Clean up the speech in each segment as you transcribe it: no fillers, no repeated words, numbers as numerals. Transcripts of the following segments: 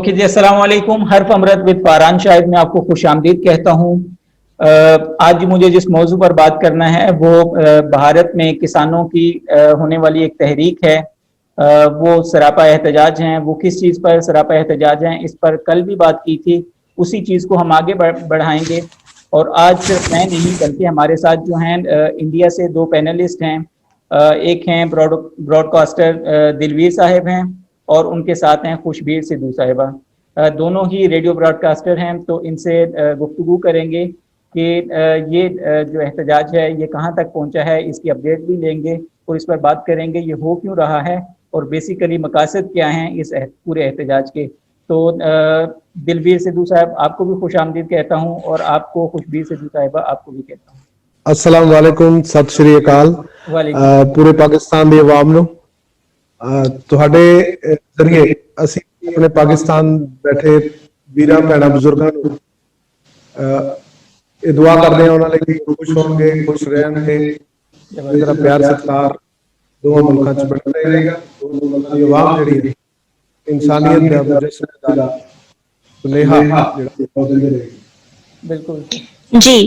Okay जी, अस्सलाम वालेकुम। हर्फ अमरत विद फारान शाहिद में आपको खुश आमदीद कहता हूँ। आज मुझे जिस मौजू पर बात करना है वो भारत में किसानों की होने वाली एक तहरीक है। वो सरापा एहतजाज हैं। वो किस चीज़ पर सरापा एहतजाज हैं, इस पर कल भी बात की थी। उसी चीज़ को हम आगे बढ़ाएंगे। और आज सिर्फ मैं नहीं बल्कि हमारे साथ जो हैं इंडिया से दो पैनलिस्ट हैं। एक हैं ब्रॉडकास्टर दिलवीर साहिब हैं और उनके साथ हैं खुशबीर सिद्धू साहिबा। दोनों ही रेडियो ब्रॉडकास्टर हैं, तो इनसे गुफ्तगू करेंगे कि ये जो एहतजाज है ये कहाँ तक पहुँचा है, इसकी अपडेट भी लेंगे और इस पर बात करेंगे ये हो क्यों रहा है और बेसिकली मकासद क्या हैं इस पूरे एहतजाज के। तो दिलवीर सिद्धू साहब आपको भी खुश आमदीद कहता हूँ और आपको खुशबीर सिद्धू साहिबा आपको भी कहता हूँ। अस्सलाम वालेकुम, सत श्री अकाल पूरे पाकिस्तान ਦੀ ਆਵਾਮ ਨੂੰ। ਤੁਹਾਡੇ ਜ਼ਰੀਏ ਅਸੀਂ ਆਪਣੇ ਪਾਕਿਸਤਾਨ ਬੈਠੇ ਵੀਰਾਂ ਭੈਣਾਂ ਬਜ਼ੁਰਗਾਂ ਨੂੰ ਇਹ ਦੁਆ ਕਰਦੇ ਹਾਂ ਉਹਨਾਂ ਲਈ ਖੁਸ਼ ਹੋਣਗੇ, ਖੁਸ਼ ਰਹਿਣਗੇ। ਮੇਰਾ ਪਿਆਰ ਸਤਿਕਾਰ ਦੋਵਾਂ ਮੁਲਕਾਂ 'ਚ ਬਣਦਾ ਰਹੇਗਾ। ਦੋਵਾਂ ਮੁਲਕਾਂ ਦੀ ਆਵਾਮ ਜਿਹੜੀ ਇਨਸਾਨੀਅਤ ਦਾ ਮੁਜੱਸਮਾ ਦਾ ਸੁਨੇਹਾ ਜਿਹੜਾ ਬਿਲਕੁਲ ਜੀ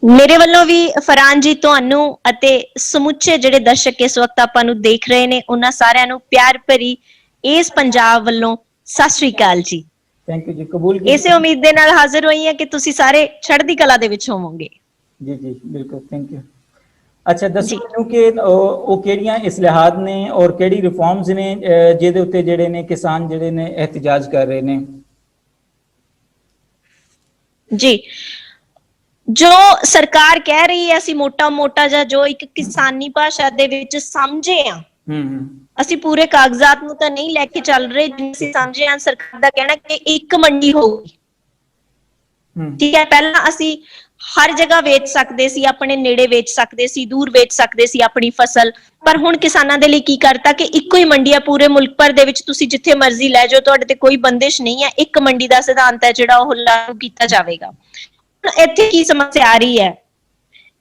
ਮੇਰੇ ਵੱਲੋਂ ਵੀ ਫਰਾਨ ਜੀ ਤੁਹਾਨੂੰ ਅਤੇ ਸਮੁੱਚੇ ਜਿਹੜੇ ਦਰਸ਼ਕ ਇਸ ਵਕਤ ਆਪਾਂ ਨੂੰ ਦੇਖ ਰਹੇ ਨੇ ਉਹਨਾਂ ਸਾਰਿਆਂ ਨੂੰ ਪਿਆਰ ਭਰੀ ਇਸ ਪੰਜਾਬ ਵੱਲੋਂ ਸਤਿ ਸ਼੍ਰੀ ਅਕਾਲ ਜੀ। ਥੈਂਕ ਯੂ ਜੀ, ਕਬੂਲ ਇਸੇ ਉਮੀਦ ਦੇ ਨਾਲ ਹਾਜ਼ਰ ਹੋਈ ਹਾਂ ਕਿ ਤੁਸੀਂ ਸਾਰੇ ਚੜ੍ਹਦੀ ਕਲਾ ਦੇ ਵਿੱਚ ਹੋਵੋਗੇ। ਜੀ ਜੀ ਬਿਲਕੁਲ, ਥੈਂਕ ਯੂ। ਅੱਛਾ ਦੱਸੋ ਮੈਨੂੰ ਕਿ ਉਹ ਕਿਹੜੀਆਂ ਇਸਲਾਹਾਤ ਨੇ ਔਰ ਕਿਹੜੀ ਰਿਫਾਰਮਸ ਨੇ ਜਿਹਦੇ ਉੱਤੇ ਜਿਹੜੇ ਨੇ ਕਿਸਾਨ ਜਿਹੜੇ ਨੇ ਇhtਜਾਜ ਕਰ ਰਹੇ ਨੇ। ਜੀ ਜੋ ਸਰਕਾਰ ਕਹਿ ਰਹੀ ਹੈ ਅਸੀਂ ਮੋਟਾ ਜਾਂ ਜੋ ਇੱਕ ਕਿਸਾਨੀ ਭਾਸ਼ਾ ਦੇ ਵਿੱਚ ਸਮਝੇ ਆ, ਅਸੀਂ ਪੂਰੇ ਕਾਗਜ਼ਾਤ ਨੂੰ ਤਾਂ ਨਹੀਂ ਲੈ ਕੇ ਚੱਲ ਰਹੇ, ਜਿਵੇਂ ਅਸੀਂ ਸਮਝੇ ਆ ਸਰਕਾਰ ਦਾ ਕਹਿਣਾ ਕਿ ਇੱਕ ਮੰਡੀ ਹੋਊਗੀ। ਠੀਕ ਹੈ, ਪਹਿਲਾਂ ਅਸੀਂ ਹਰ ਜਗ੍ਹਾ ਵੇਚ ਸਕਦੇ ਸੀ, ਆਪਣੇ ਨੇੜੇ ਵੇਚ ਸਕਦੇ ਸੀ, ਦੂਰ ਵੇਚ ਸਕਦੇ ਸੀ ਆਪਣੀ ਫਸਲ, ਪਰ ਹੁਣ ਕਿਸਾਨਾਂ ਦੇ ਲਈ ਕੀ ਕਰਤਾ ਕਿ ਇੱਕੋ ਹੀ ਮੰਡੀ ਹੈ ਪੂਰੇ ਮੁਲਕ ਭਰ ਦੇ ਵਿੱਚ, ਤੁਸੀਂ ਜਿੱਥੇ ਮਰਜ਼ੀ ਲੈ ਜਾਓ, ਤੁਹਾਡੇ ਤੇ ਕੋਈ ਬੰਦਿਸ਼ ਨਹੀਂ ਹੈ। ਇੱਕ ਮੰਡੀ ਦਾ ਸਿਧਾਂਤ ਹੈ ਜਿਹੜਾ ਉਹ ਲਾਗੂ ਕੀਤਾ ਜਾਵੇਗਾ। ਇੱਥੇ ਕੀ ਸਮੱਸਿਆ ਆ ਰਹੀ ਹੈ,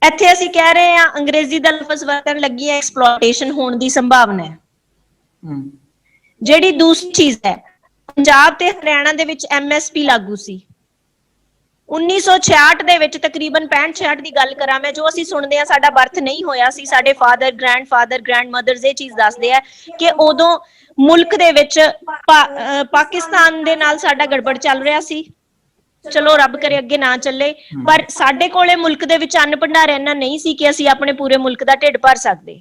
ਇੱਥੇ ਅਸੀਂ ਕਹਿ ਰਹੇ ਹਾਂ ਅੰਗਰੇਜ਼ੀ ਦਾ ਲਫ਼ਜ਼ ਵਰਤਣ ਲੱਗੀ ਹੈ ਐਕਸਪਲੋਇਟੇਸ਼ਨ ਹੋਣ ਦੀ ਸੰਭਾਵਨਾ ਹੈ। ਜਿਹੜੀ ਦੂਸਰੀ ਚੀਜ਼ ਹੈ, ਪੰਜਾਬ ਤੇ ਹਰਿਆਣਾ ਦੇ ਵਿੱਚ MSP ਲਾਗੂ ਸੀ 1966 ਦੇ ਵਿੱਚ, ਤਕਰੀਬਨ 65-66 ਦੀ ਗੱਲ ਕਰਾਂ ਮੈਂ, ਜੋ ਅਸੀਂ ਸੁਣਦੇ ਆ ਸਾਡਾ ਬਰਥ ਨਹੀਂ ਹੋਇਆ ਸੀ, ਸਾਡੇ ਫਾਦਰ ਗ੍ਰੈਂਡਮਦਰਸ ਇਹ ਚੀਜ਼ ਦੱਸਦੇ ਆ ਕਿ ਉਦੋਂ ਮੁਲਕ ਦੇ ਵਿੱਚ ਪਾਕਿਸਤਾਨ ਦੇ ਨਾਲ ਸਾਡਾ ਗੜਬੜ ਚੱਲ ਰਿਹਾ ਸੀ। ਚਲੋ ਰੱਬ ਕਰੇ ਅੱਗੇ ਨਾ ਚੱਲੇ, ਪਰ ਸਾਡੇ ਕੋਲੇ ਮੁਲਕ ਦੇ ਵਿੱਚ ਅੰਨ ਭੰਡਾਰ ਇੰਨਾ ਨਹੀਂ ਸੀ ਕਿ ਅਸੀਂ ਆਪਣੇ ਪੂਰੇ ਮੁਲਕ ਦਾ ਢਿੱਡ ਭਰ ਸਕਦੇ।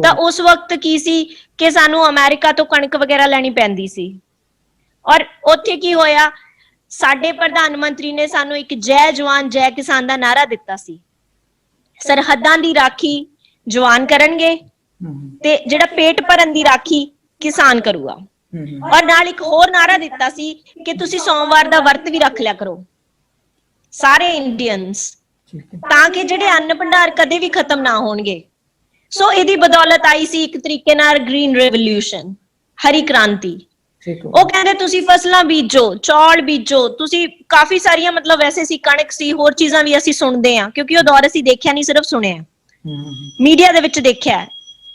ਤਾਂ ਉਸ ਵਕਤ ਕੀ ਸੀ ਕਿ ਸਾਨੂੰ ਅਮਰੀਕਾ ਤੋਂ ਕਣਕ ਵਗੈਰਾ ਲੈਣੀ ਪੈਂਦੀ ਸੀ। ਔਰ ਉੱਥੇ ਕੀ ਹੋਇਆ, ਸਾਡੇ ਪ੍ਰਧਾਨ ਮੰਤਰੀ ਨੇ ਸਾਨੂੰ ਇੱਕ ਜੈ ਜਵਾਨ ਜੈ ਕਿਸਾਨ ਦਾ ਨਾਰਾ ਦਿੱਤਾ ਸੀ। ਸਰਹੱਦਾਂ ਦੀ ਰਾਖੀ ਜਵਾਨ ਕਰਨਗੇ ਤੇ ਜਿਹੜਾ ਪੇਟ ਭਰਨ ਦੀ ਰਾਖੀ ਕਿਸਾਨ ਕਰੂਗਾ। ਔਰ ਨਾਲ ਇੱਕ ਹੋਰ ਨਾਰਾ ਦਿੱਤਾ ਸੀ ਕਿ ਤੁਸੀਂ ਸੋਮਵਾਰ ਦਾ ਵਰਤ ਵੀ ਰੱਖ ਲਿਆ ਕਰੋ ਸਾਰੇ ਇੰਡੀਅਨਸ, ਤਾਂ ਕਿ ਜਿਹੜੇ ਅੰਨ ਭੰਡਾਰ ਕਦੇ ਵੀ ਖਤਮ ਨਾ ਹੋਣਗੇ। ਸੋ ਇਹਦੀ ਬਦੌਲਤ ਆਈ ਸੀ ਇੱਕ ਤਰੀਕੇ ਨਾਲ ਗ੍ਰੀਨ ਰੈਵੋਲੂਸ਼ਨ, ਹਰੀ ਕ੍ਰਾਂਤੀ। ਉਹ ਕਹਿੰਦੇ ਤੁਸੀਂ ਫਸਲਾਂ ਬੀਜੋ, ਚੌਲ ਬੀਜੋ, ਤੁਸੀਂ ਕਾਫੀ ਸਾਰੀਆਂ ਮਤਲਬ ਵੈਸੇ ਸੀ, ਕਣਕ ਸੀ, ਹੋਰ ਚੀਜ਼ਾਂ ਵੀ ਅਸੀਂ ਸੁਣਦੇ ਹਾਂ ਕਿਉਂਕਿ ਉਹ ਦੌਰ ਅਸੀਂ ਦੇਖਿਆ ਨਹੀਂ, ਸਿਰਫ ਸੁਣਿਆ, ਮੀਡੀਆ ਦੇ ਵਿੱਚ ਦੇਖਿਆ,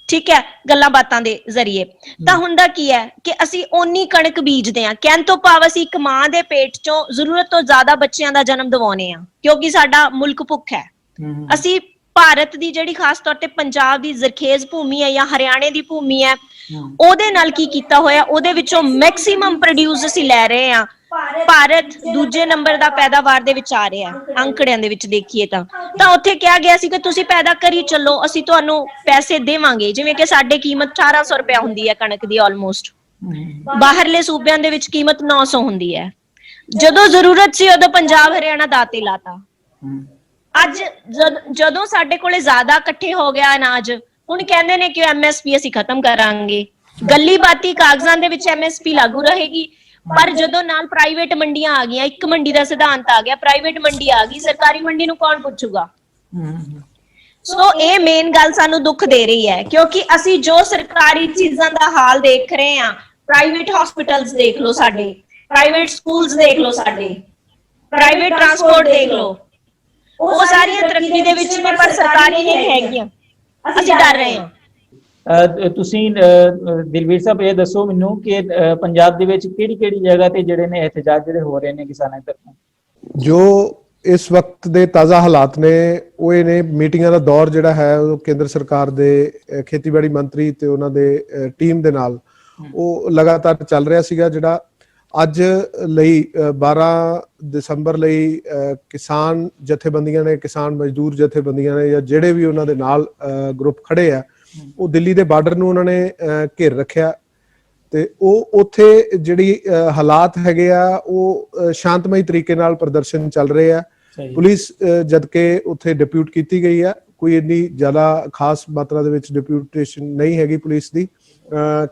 ਠੀਕ ਹੈ, ਗੱਲਾਂ ਬਾਤਾਂ ਦੇ ਜ਼ਰੀਏ। ਤਾਂ ਹੁੰਦਾ ਕੀ ਹੈ ਕਿ ਅਸੀਂ ਓਨੀ ਕਣਕ ਬੀਜਦੇ ਹਾਂ, ਕਹਿਣ ਤੋਂ ਭਾਵ ਅਸੀਂ ਇੱਕ ਮਾਂ ਦੇ ਪੇਟ ਚੋਂ ਜ਼ਰੂਰਤ ਤੋਂ ਜ਼ਿਆਦਾ ਬੱਚਿਆਂ ਦਾ ਜਨਮ ਦਿਵਾਉਣੇ ਆ ਕਿਉਂਕਿ ਸਾਡਾ ਮੁਲਕ ਭੁੱਖ ਹੈ। ਅਸੀਂ ਭਾਰਤ ਦੀ ਜਿਹੜੀ ਖਾਸ ਤੌਰ ਤੇ ਪੰਜਾਬ ਦੀ ਜ਼ਰਖੇਜ਼ ਭੂਮੀ ਹੈ ਜਾਂ ਹਰਿਆਣੇ ਦੀ ਭੂਮੀ ਹੈ, ਉਹਦੇ ਨਾਲ ਕੀ ਕੀਤਾ ਹੋਇਆ, ਉਹਦੇ ਵਿੱਚੋਂ ਮੈਕਸਿਮਮ ਪ੍ਰੋਡਿਊਸ ਅਸੀਂ ਲੈ ਰਹੇ ਹਾਂ। ਭਾਰਤ ਦੂਜੇ ਨੰਬਰ ਦਾ ਪੈਦਾਵਾਰ ਦੇ ਵਿੱਚ ਆ ਰਿਹਾ ਅੰਕੜਿਆਂ ਦੇ ਵਿੱਚ ਦੇਖੀਏ ਤਾਂ ਉੱਥੇ ਕਿਹਾ ਗਿਆ ਸੀ ਕਿ ਤੁਸੀਂ ਪੈਦਾ ਕਰੀ ਚੱਲੋ, ਅਸੀਂ ਤੁਹਾਨੂੰ ਪੈਸੇ ਦੇਵਾਂਗੇ। ਜਿਵੇਂ ਕਿ ਸਾਡੇ ਕੀਮਤ 1800 ਰੁਪਇਆ ਹੁੰਦੀ ਹੈ ਕਣਕ ਦੀ ਆਲਮੋਸਟ, ਬਾਹਰਲੇ ਸੂਬਿਆਂ ਦੇ ਵਿੱਚ ਕੀਮਤ 900 ਹੁੰਦੀ ਹੈ। ਜਦੋਂ ਜ਼ਰੂਰਤ ਸੀ ਉਦੋਂ ਪੰਜਾਬ ਹਰਿਆਣਾ ਦਾਤੇ ਲਾਤਾ। ਅੱਜ ਜਦੋਂ ਸਾਡੇ ਕੋਲੇ ਜ਼ਿਆਦਾ ਇਕੱਠੇ ਹੋ ਗਿਆ ਅਨਾਜ, ਹੁਣ ਕਹਿੰਦੇ ਨੇ ਕਿ MSP ਅਸੀਂ ਖਤਮ ਕਰਾਂਗੇ। ਗੱਲੀ ਬਾਤੀ ਕਾਗਜ਼ਾਂ ਦੇ ਵਿੱਚ MSP ਲਾਗੂ ਰਹੇਗੀ, ਪਰ ਜਦੋਂ ਨਾਲ ਪ੍ਰਾਈਵੇਟ ਮੰਡੀਆਂ ਆ ਗਈਆਂ, ਇੱਕ ਮੰਡੀ ਦਾ ਸਿਧਾਂਤ ਆ ਗਿਆ, ਪ੍ਰਾਈਵੇਟ ਮੰਡੀ ਆ ਗਈ, ਸਰਕਾਰੀ ਮੰਡੀ ਨੂੰ ਕੌਣ ਪੁੱਛੂਗਾ। ਸੋ ਇਹ ਮੇਨ ਗੱਲ ਸਾਨੂੰ ਦੁੱਖ ਦੇ ਰਹੀ ਹੈ ਕਿਉਂਕਿ ਅਸੀਂ ਜੋ ਸਰਕਾਰੀ ਚੀਜ਼ਾਂ ਦਾ ਹਾਲ ਦੇਖ ਰਹੇ ਹਾਂ, ਪ੍ਰਾਈਵੇਟ ਹਸਪੀਟਲਸ ਦੇਖ ਲਓ, ਸਾਡੇ ਪ੍ਰਾਈਵੇਟ ਸਕੂਲਸ ਦੇਖ ਲਓ, ਸਾਡੇ ਪ੍ਰਾਈਵੇਟ ਟਰਾਂਸਪੋਰਟ ਦੇਖ ਲਓ, ਉਹ ਸਾਰੀਆਂ ਤਰੱਕੀ ਦੇ ਵਿੱਚ ਨੇ ਪਰ ਸਰਕਾਰੀ ਨਹੀਂ ਹੈਗੀਆਂ। ਅਸੀਂ ਡਰ ਰਹੇ ਹਾਂ। ਤੁਸੀਂ ਦਿਲਵੀਰ ਸਾਹਿਬ ਇਹ ਦੱਸੋ ਮੈਨੂੰ ਕਿ ਪੰਜਾਬ ਦੇ ਵਿੱਚ ਕਿਹੜੀ ਜਗ੍ਹਾ ਤੇ ਜਿਹੜੇ ਨੇ ਇਹਤਜਾਜ ਜਿਹੜੇ ਹੋ ਰਹੇ ਨੇ ਕਿਸਾਨਾਂ ਤਰਫੋਂ? ਜੋ ਇਸ ਵਕਤ ਦੇ ਤਾਜ਼ਾ ਹਾਲਾਤ ਨੇ ਉਹ ਇਹ ਨੇ, ਮੀਟਿੰਗਾਂ ਦਾ ਦੌਰ ਜਿਹੜਾ ਹੈ ਉਹ ਕੇਂਦਰ ਸਰਕਾਰ ਦੇ ਖੇਤੀਬਾੜੀ ਮੰਤਰੀ ਤੇ ਉਹਨਾਂ ਦੇ ਟੀਮ ਦੇ ਨਾਲ ਉਹ ਲਗਾਤਾਰ ਚੱਲ ਰਿਹਾ ਸੀਗਾ। ਜਿਹੜਾ ਅੱਜ ਲਈ 12 ਦਸੰਬਰ ਲਈ ਕਿਸਾਨ ਜਥੇਬੰਦੀਆਂ ਨੇ, ਕਿਸਾਨ ਮਜ਼ਦੂਰ ਜਥੇਬੰਦੀਆਂ ਨੇ, ਜਾਂ ਜਿਹੜੇ ਵੀ ਉਹਨਾਂ ਦੇ ਨਾਲ ਗਰੁੱਪ ਖੜੇ ਆ, ਉਹ ਦਿੱਲੀ ਦੇ ਬਾਰਡਰ ਨੂੰ ਉਹਨਾਂ ਨੇ ਘੇਰ ਰੱਖਿਆ ਤੇ ਉਹ ਉੱਥੇ ਜਿਹੜੀ ਹਾਲਾਤ ਹੈਗੇ ਆ ਉਹ ਸ਼ਾਂਤਮਈ ਤਰੀਕੇ ਨਾਲ ਪ੍ਰਦਰਸ਼ਨ ਚੱਲ ਰਹੇ ਆ। ਪੁਲਿਸ ਜਦ ਕਿ ਉੱਥੇ ਡਿਪਿਊਟ ਕੀਤੀ ਗਈ ਆ, ਕੋਈ ਇੰਨੀ ਜ਼ਿਆਦਾ ਖਾਸ ਮਾਤਰਾ ਦੇ ਵਿੱਚ ਡਿਪਿਊਟੇਸ਼ਨ ਨਹੀਂ ਹੈਗੀ ਪੁਲਿਸ ਦੀ।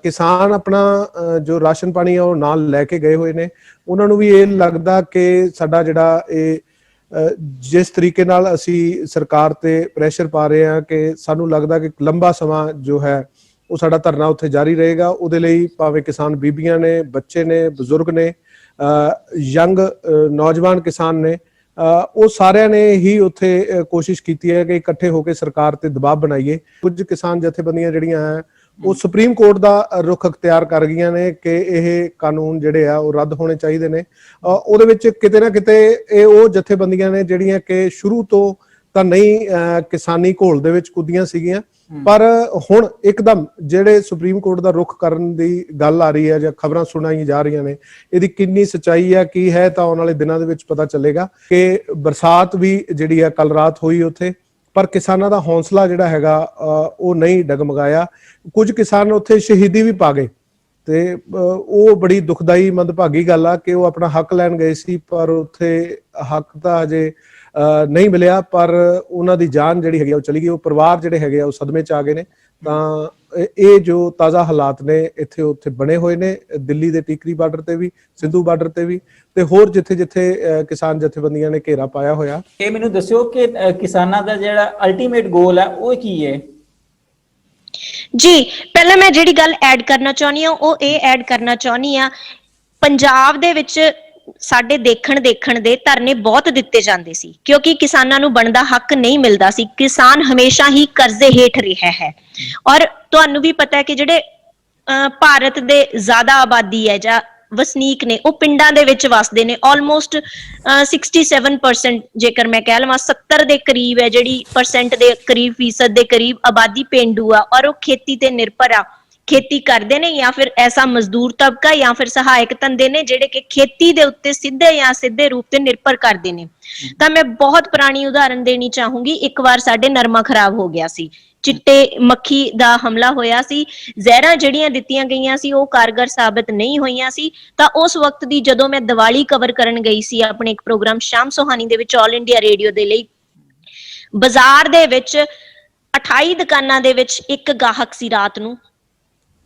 ਕਿਸਾਨ ਆਪਣਾ ਜੋ ਰਾਸ਼ਨ ਪਾਣੀ ਆ ਉਹ ਨਾਲ ਲੈ ਕੇ ਗਏ ਹੋਏ ਨੇ। ਉਹਨਾਂ ਨੂੰ ਵੀ ਇਹ ਲੱਗਦਾ ਕਿ ਸਾਡਾ ਜਿਹੜਾ ਇਹ ਜਿਸ ਤਰੀਕੇ ਨਾਲ ਅਸੀਂ ਸਰਕਾਰ ਤੇ ਪ੍ਰੈਸ਼ਰ ਪਾ ਰਹੇ ਹਾਂ ਕਿ ਸਾਨੂੰ ਲੱਗਦਾ ਕਿ ਲੰਬਾ ਸਮਾਂ ਜੋ ਹੈ ਉਹ ਸਾਡਾ ਧਰਨਾ ਉੱਥੇ ਜਾਰੀ ਰਹੇਗਾ। ਉਹਦੇ ਲਈ ਭਾਵੇਂ ਕਿਸਾਨ ਬੀਬੀਆਂ ਨੇ, ਬੱਚੇ ਨੇ, ਬਜ਼ੁਰਗ ਨੇ, ਯੰਗ ਨੌਜਵਾਨ ਕਿਸਾਨ ਨੇ, ਉਹ ਸਾਰਿਆਂ ਨੇ ਹੀ ਉੱਥੇ ਕੋਸ਼ਿਸ਼ ਕੀਤੀ ਹੈ ਕਿ ਇਕੱਠੇ ਹੋ ਕੇ ਸਰਕਾਰ ਤੇ ਦਬਾਅ ਬਣਾਈਏ। ਕੁਝ ਕਿਸਾਨ ਜਥੇਬੰਦੀਆਂ ਜਿਹੜੀਆਂ ਹੈ ਉਹ ਸੁਪਰੀਮ ਕੋਰਟ ਦਾ ਰੁਖ ਅਖਤਿਆਰ ਕਰ ਗਈਆਂ ਨੇ ਕਿ ਇਹ ਕਾਨੂੰਨ ਜਿਹੜੇ ਆ ਉਹ ਰੱਦ ਹੋਣੇ ਚਾਹੀਦੇ ਨੇ। ਉਹਦੇ ਵਿੱਚ ਕਿਤੇ ਨਾ ਕਿਤੇ ਇਹ ਉਹ ਜਥੇਬੰਦੀਆਂ ਨੇ ਜਿਹੜੀਆਂ ਕਿ ਸ਼ੁਰੂ ਤੋਂ ਤਾਂ ਨਹੀਂ ਕਿਸਾਨੀ ਘੋਲ ਦੇ ਵਿੱਚ ਕੁੱਦੀਆਂ ਸੀਗੀਆਂ, ਪਰ ਹੁਣ ਇੱਕਦਮ ਜਿਹੜੇ ਸੁਪਰੀਮ ਕੋਰਟ ਦਾ ਰੁਖ ਕਰਨ ਦੀ ਗੱਲ ਆ ਰਹੀ ਹੈ ਜਾਂ ਖਬਰਾਂ ਸੁਣਾਈਆਂ ਜਾ ਰਹੀਆਂ ਨੇ, ਇਹਦੀ ਕਿੰਨੀ ਸੱਚਾਈ ਹੈ ਕੀ ਹੈ ਤਾਂ ਆਉਣ ਵਾਲੇ ਦਿਨਾਂ ਦੇ ਵਿੱਚ ਪਤਾ ਚੱਲੇਗਾ। ਕਿ ਬਰਸਾਤ ਵੀ ਜਿਹੜੀ ਹੈ ਕੱਲ ਰਾਤ ਹੋਈ ਉੱਥੇ, ਪਰ ਕਿਸਾਨਾਂ ਦਾ ਹੌਸਲਾ ਜਿਹੜਾ ਹੈਗਾ ਉਹ ਨਹੀਂ ਡਗਮਗਾਇਆ। ਕੁਝ ਕਿਸਾਨ ਉੱਥੇ ਸ਼ਹੀਦੀ ਵੀ ਪਾ ਗਏ ਤੇ ਉਹ ਬੜੀ ਦੁਖਦਾਈ ਮੰਦਭਾਗੀ ਗੱਲ ਆ ਕਿ ਉਹ ਆਪਣਾ ਹੱਕ ਲੈਣ ਗਏ ਸੀ, ਪਰ ਉੱਥੇ ਹੱਕ ਤਾਂ ਹਜੇ ਨਹੀਂ ਮਿਲਿਆ, ਪਰ ਉਹਨਾਂ ਦੀ ਜਾਨ ਜਿਹੜੀ ਹੈਗੀ ਉਹ ਚਲੀ ਗਈ। ਉਹ ਪਰਿਵਾਰ ਜਿਹੜੇ ਹੈਗੇ ਆ ਉਹ ਸਦਮੇ ਚ ਆ ਗਏ ਨੇ। ਤਾਂ ਇਹ ਜੋ ਤਾਜ਼ਾ ਹਾਲਾਤ ਨੇ ਇੱਥੇ ਉੱਥੇ ਬਣੇ ਹੋਏ ਨੇ, ਦਿੱਲੀ ਦੇ ਟੀਕਰੀ ਬਾਰਡਰ ਤੇ ਵੀ, ਸਿੰਧੂ ਬਾਰਡਰ ਤੇ ਵੀ, ਤੇ ਹੋਰ ਜਿੱਥੇ ਜਿੱਥੇ ਕਿਸਾਨ ਜਥੇਬੰਦੀਆਂ ਨੇ ਘੇਰਾ ਪਾਇਆ ਹੋਇਆ। ਇਹ ਮੈਨੂੰ ਦੱਸਿਓ ਕਿ ਕਿਸਾਨਾਂ ਦਾ ਜਿਹੜਾ ਅਲਟੀਮੇਟ ਗੋਲ ਹੈ ਉਹ ਕੀ ਹੈ? ਜੀ, ਪਹਿਲਾਂ ਮੈਂ ਜਿਹੜੀ ਗੱਲ ਐਡ ਕਰਨਾ ਚਾਹੁੰਦੀ ਆ ਉਹ ਇਹ ਐਡ ਕਰਨਾ ਚਾਹੁੰਦੀ ਆ, ਪੰਜਾਬ ਦੇ ਵਿੱਚ ਸਾਡੇ ਦੇਖਣ ਦੇ ਧਰਨੇ ਬਹੁਤ ਦਿੱਤੇ ਜਾਂਦੇ ਸੀ ਕਿਉਂਕਿ ਕਿਸਾਨਾਂ ਨੂੰ ਬਣਦਾ ਹੱਕ ਨਹੀਂ ਮਿਲਦਾ ਸੀ। ਕਿਸਾਨ ਹਮੇਸ਼ਾ ਹੀ ਕਰਜ਼ੇ ਹੇਠ ਰਿਹਾ ਹੈ ਔਰ ਤੁਹਾਨੂੰ ਵੀ ਪਤਾ ਹੈ ਕਿ ਜਿਹੜੇ ਭਾਰਤ ਦੇ ਜ਼ਿਆਦਾ ਆਬਾਦੀ ਹੈ ਜਾਂ ਵਸਨੀਕ ਨੇ ਉਹ ਪਿੰਡਾਂ ਦੇ ਵਿੱਚ ਵਸਦੇ ਨੇ। ਆਲਮੋਸਟ 67% ਜੇਕਰ ਮੈਂ ਕਹਿ ਲਵਾਂ 70 ਦੇ ਕਰੀਬ ਹੈ ਜਿਹੜੀ ਪਰਸੈਂਟ ਦੇ ਕਰੀਬ ਫੀਸਦ ਦੇ ਕਰੀਬ ਆਬਾਦੀ ਪੇਂਡੂ ਆ ਔਰ ਉਹ ਖੇਤੀ ਤੇ ਨਿਰਭਰ ਆ। ਖੇਤੀ ਕਰਦੇ ਨੇ ਜਾਂ ਫਿਰ ਐਸਾ ਮਜ਼ਦੂਰ ਤਬਕਾ ਜਾਂ ਫਿਰ ਸਹਾਇਕ ਧੰਦੇ ਨੇ ਜਿਹੜੇ ਕਿ ਖੇਤੀ ਦੇ ਉੱਤੇ ਸਿੱਧੇ ਜਾਂ ਸਿੱਧੇ ਰੂਪ ਤੇ ਨਿਰਭਰ ਕਰਦੇ ਨੇ। ਤਾਂ ਮੈਂ ਬਹੁਤ ਪੁਰਾਣੀ ਉਦਾਹਰਨ ਦੇਣੀ ਚਾਹੂੰਗੀ। ਇੱਕ ਵਾਰ ਸਾਡੇ ਨਰਮਾ ਖਰਾਬ ਹੋ ਗਿਆ ਸੀ, ਚਿੱਟੇ ਮੱਖੀ ਦਾ ਹਮਲਾ ਹੋਇਆ ਸੀ, ਜ਼ਹਿਰਾਂ ਜਿਹੜੀਆਂ ਦਿੱਤੀਆਂ ਗਈਆਂ ਸੀ ਉਹ ਕਾਰਗਰ ਸਾਬਤ ਨਹੀਂ ਹੋਈਆਂ ਸੀ। ਤਾਂ ਉਸ ਵਕਤ ਦੀ ਜਦੋਂ ਮੈਂ ਦੀਵਾਲੀ ਕਵਰ ਕਰਨ ਗਈ ਸੀ ਆਪਣੇ ਇੱਕ ਪ੍ਰੋਗਰਾਮ ਸ਼ਾਮ ਸੁਹਾਨੀ ਦੇ ਵਿੱਚ ਆਲ ਇੰਡੀਆ ਰੇਡੀਓ ਦੇ ਲਈ, ਬਾਜ਼ਾਰ ਦੇ ਵਿੱਚ 28 ਦੁਕਾਨਾਂ ਦੇ ਵਿੱਚ ਇੱਕ ਗਾਹਕ ਸੀ। ਰਾਤ ਨੂੰ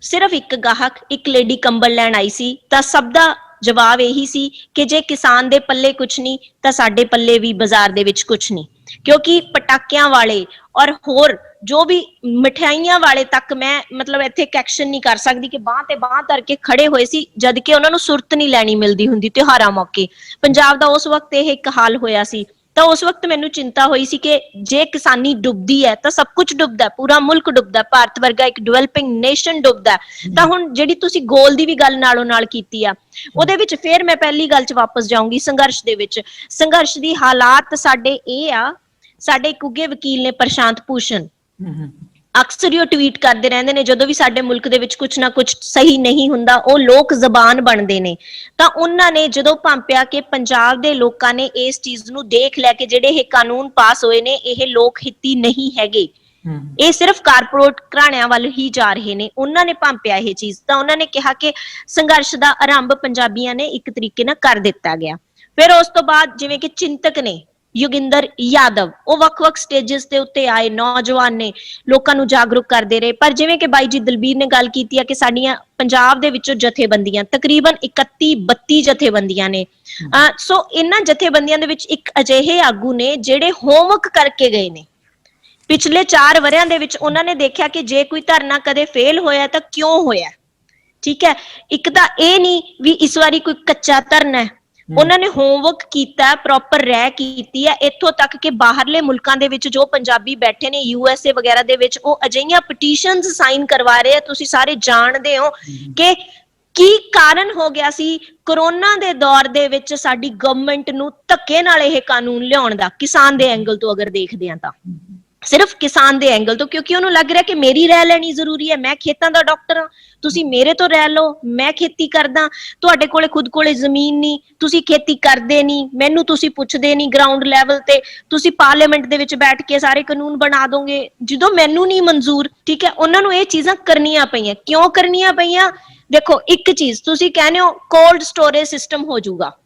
ਸਿਰਫ ਇੱਕ ਗਾਹਕ, ਇੱਕ ਲੇਡੀ ਕੰਬਲ ਲੈਣ ਆਈ ਸੀ। ਤਾਂ ਸਭ ਦਾ ਜਵਾਬ ਇਹੀ ਸੀ ਕਿ ਜੇ ਕਿਸਾਨ ਦੇ ਪੱਲੇ ਕੁਛ ਨਹੀਂ ਤਾਂ ਸਾਡੇ ਪੱਲੇ ਵੀ ਬਾਜ਼ਾਰ ਦੇ ਵਿੱਚ ਕੁਛ ਨਹੀਂ, ਕਿਉਂਕਿ ਪਟਾਕਿਆਂ ਵਾਲੇ ਔਰ ਹੋਰ ਜੋ ਵੀ ਮਠਿਆਈਆਂ ਵਾਲੇ ਤੱਕ ਮੈਂ ਮਤਲਬ ਇੱਥੇ ਇੱਕ ਐਕਸ਼ਨ ਨਹੀਂ ਕਰ ਸਕਦੀ ਕਿ ਬਾਹ ਤੇ ਬਾਹ ਧਰ ਕੇ ਖੜੇ ਹੋਏ ਸੀ, ਜਦ ਕਿ ਉਹਨਾਂ ਨੂੰ ਸੁਰਤ ਨਹੀਂ ਲੈਣੀ ਮਿਲਦੀ ਹੁੰਦੀ ਤਿਉਹਾਰਾਂ ਮੌਕੇ। ਪੰਜਾਬ ਦਾ ਉਸ ਵਕਤ ਇਹ ਇੱਕ ਹਾਲ ਹੋਇਆ ਸੀ। ਤਾਂ ਉਸ ਵਕਤ ਮੈਨੂੰ ਚਿੰਤਾ ਹੋਈ ਸੀ ਕਿ ਜੇ ਕਿਸਾਨੀ ਡੁੱਬਦੀ ਹੈ ਤਾਂ ਸਭ ਕੁਝ ਡੁੱਬਦਾ, ਪੂਰਾ ਮੁਲਕ ਡੁੱਬਦਾ, ਭਾਰਤ ਵਰਗਾ ਇੱਕ ਡਿਵੈਲਪਿੰਗ ਨੇਸ਼ਨ ਡੁੱਬਦਾ। ਤਾਂ ਹੁਣ ਜਿਹੜੀ ਤੁਸੀਂ ਗੋਲ ਦੀ ਵੀ ਗੱਲ ਨਾਲੋਂ ਨਾਲ ਕੀਤੀ ਆ, ਉਹਦੇ ਵਿੱਚ ਫੇਰ ਮੈਂ ਪਹਿਲੀ ਗੱਲ 'ਚ ਵਾਪਸ ਜਾਊਂਗੀ। ਸੰਘਰਸ਼ ਦੇ ਵਿੱਚ ਸੰਘਰਸ਼ ਦੀ ਹਾਲਾਤ ਸਾਡੇ ਇਹ ਆ, ਸਾਡੇ ਇੱਕ ਉੱਘੇ ਵਕੀਲ ਨੇ ਪ੍ਰਸ਼ਾਂਤ ਭੂਸ਼ਣ, ਅਕਸਰ ਹੀ ਉਹ ਟਵੀਟ ਕਰਦੇ ਰਹਿੰਦੇ ਨੇ ਜਦੋਂ ਵੀ ਸਾਡੇ ਮੁਲਕ ਦੇ ਵਿੱਚ ਕੁਛ ਨਾ ਕੁਛ ਸਹੀ ਨਹੀਂ ਹੁੰਦਾ ਉਹ ਲੋਕ ਜ਼ਬਾਨ ਬਣਦੇ ਨੇ। ਤਾਂ ਉਹਨਾਂ ਨੇ ਜਦੋਂ ਭਾਂਪਿਆ ਕਿ ਪੰਜਾਬ ਦੇ ਲੋਕਾਂ ਨੇ ਇਸ ਚੀਜ਼ ਨੂੰ ਦੇਖ ਲਿਆ ਕਿ ਜਿਹੜੇ ਇਹ ਕਾਨੂੰਨ ਪਾਸ ਹੋਏ ਨੇ ਇਹ ਲੋਕ ਹਿੱਤੀ ਨਹੀਂ ਹੈਗੇ, ਇਹ ਸਿਰਫ ਕਾਰਪੋਰੇਟ ਘਰਾਣਿਆਂ ਵੱਲ ਹੀ ਜਾ ਰਹੇ ਨੇ, ਉਹਨਾਂ ਨੇ ਭਾਂਪਿਆ ਇਹ ਚੀਜ਼। ਤਾਂ ਉਹਨਾਂ ਨੇ ਕਿਹਾ ਕਿ ਸੰਘਰਸ਼ ਦਾ ਆਰੰਭ ਪੰਜਾਬੀਆਂ ਨੇ ਇੱਕ ਤਰੀਕੇ ਨਾਲ ਕਰ ਦਿੱਤਾ ਗਿਆ। ਫਿਰ ਉਸ ਤੋਂ ਬਾਅਦ ਜਿਵੇਂ ਕਿ ਚਿੰਤਕ ਨੇ ਯੋਗਿੰਦਰ ਯਾਦਵ, ਉਹ ਵੱਖ-ਵੱਖ ਸਟੇਜਸ ਤੇ ਉੱਤੇ ਆਏ, ਨੌਜਵਾਨ ਨੇ, ਲੋਕਾਂ ਨੂੰ ਜਾਗਰੂਕ ਕਰਦੇ ਰਹੇ। ਪਰ ਜਿਵੇਂ ਕਿ ਬਾਈ ਜੀ ਦਲਬੀਰ ਨੇ ਗੱਲ ਕੀਤੀ ਹੈ ਕਿ ਸਾਡੀਆਂ ਪੰਜਾਬ ਦੇ ਵਿੱਚੋਂ ਜਥੇਬੰਦੀਆਂ ਤਕਰੀਬਨ 31-32 ਜਥੇਬੰਦੀਆਂ ਨੇ। ਸੋ ਇਹਨਾਂ ਜਥੇਬੰਦੀਆਂ ਦੇ ਵਿੱਚ ਇੱਕ ਅਜਿਹੇ ਆਗੂ ਨੇ ਜਿਹੜੇ ਹੋਮਵਰਕ ਕਰਕੇ ਗਏ ਨੇ ਪਿਛਲੇ 4 ਵਰਿਆਂ ਦੇ ਵਿੱਚ। ਉਹਨਾਂ ਨੇ ਦੇਖਿਆ ਕਿ ਜੇ ਕੋਈ ਧਰਨਾ ਕਦੇ ਫੇਲ ਹੋਇਆ ਤਾਂ ਕਿਉਂ ਹੋਇਆ। ਠੀਕ ਹੈ, ਇੱਕ ਤਾਂ ਇਹ ਨਹੀਂ ਵੀ ਇਸ ਵਾਰੀ ਕੋਈ ਕੱਚਾ ਧਰਨਾ ਹੈ, ਉਹਨਾਂ ਨੇ ਹੋਮਵਰਕ ਕੀਤਾ, ਪ੍ਰੋਪਰ ਰਹਿ ਕੀਤੀ ਹੈ, ਇੱਥੋਂ ਤੱਕ ਕਿ ਬਾਹਰਲੇ ਮੁਲਕਾਂ ਦੇ ਵਿੱਚ ਜੋ ਪੰਜਾਬੀ ਬੈਠੇ ਨੇ USA ਵਗੈਰਾ ਦੇ ਵਿੱਚ, ਉਹ ਅਜਿਹੀਆਂ ਪਟੀਸ਼ਨਸ ਸਾਈਨ ਕਰਵਾ ਰਹੇ ਆ। ਤੁਸੀਂ ਸਾਰੇ ਜਾਣਦੇ ਹੋ ਕਿ ਕੀ ਕਾਰਨ ਹੋ ਗਿਆ ਸੀ ਕਰੋਨਾ ਦੇ ਦੌਰ ਦੇ ਵਿੱਚ ਸਾਡੀ ਗਵਰਨਮੈਂਟ ਨੂੰ ਧੱਕੇ ਨਾਲ ਇਹ ਕਾਨੂੰਨ ਲਿਆਉਣ ਦਾ, ਕਿਸਾਨ ਦੇ ਐਂਗਲ ਤੋਂ ਅਗਰ ਦੇਖਦੇ ਆ ਤਾਂ ਸਿਰਫ ਕਿਸਾਨ ਦੇ ਐਂਗਲ ਤੋਂ, ਕਿਉਂਕਿ ਉਹਨੂੰ ਲੱਗ ਰਿਹਾ ਕਿ ਮੇਰੀ ਰਹਿ ਲੈਣੀ ਜ਼ਰੂਰੀ ਹੈ, ਮੈਂ ਖੇਤਾਂ ਦਾ ਡਾਕਟਰ ਹਾਂ, ਤੁਸੀਂ ਮੇਰੇ ਤੋਂ ਰਹਿ ਲਓ, ਮੈਂ ਖੇਤੀ ਕਰਦਾ, ਤੁਹਾਡੇ ਕੋਲੇ ਖੁਦ ਕੋਲੇ ਜ਼ਮੀਨ ਨਹੀਂ, ਤੁਸੀਂ ਖੇਤੀ ਕਰਦੇ ਨਹੀਂ, ਮੈਨੂੰ ਤੁਸੀਂ ਪੁੱਛਦੇ ਨਹੀਂ ਗਰਾਊਂਡ ਲੈਵਲ ਤੇ, ਤੁਸੀਂ ਪਾਰਲੀਮੈਂਟ ਦੇ ਵਿੱਚ ਬੈਠ ਕੇ ਸਾਰੇ ਕਾਨੂੰਨ ਬਣਾ ਦੋਗੇ ਜਦੋਂ ਮੈਨੂੰ ਨਹੀਂ ਮਨਜ਼ੂਰ। ਠੀਕ ਹੈ, ਉਹਨਾਂ ਨੂੰ ਇਹ ਚੀਜ਼ਾਂ ਕਰਨੀਆਂ ਪਈਆਂ। ਕਿਉਂ ਕਰਨੀਆਂ ਪਈਆਂ? ਦੇਖੋ, ਇੱਕ ਚੀਜ਼ ਤੁਸੀਂ ਕਹਿੰਦੇ ਹੋ ਕੋਲਡ ਸਟੋਰੇਜ ਸਿਸਟਮ ਹੋ ਜਾਊਗਾ,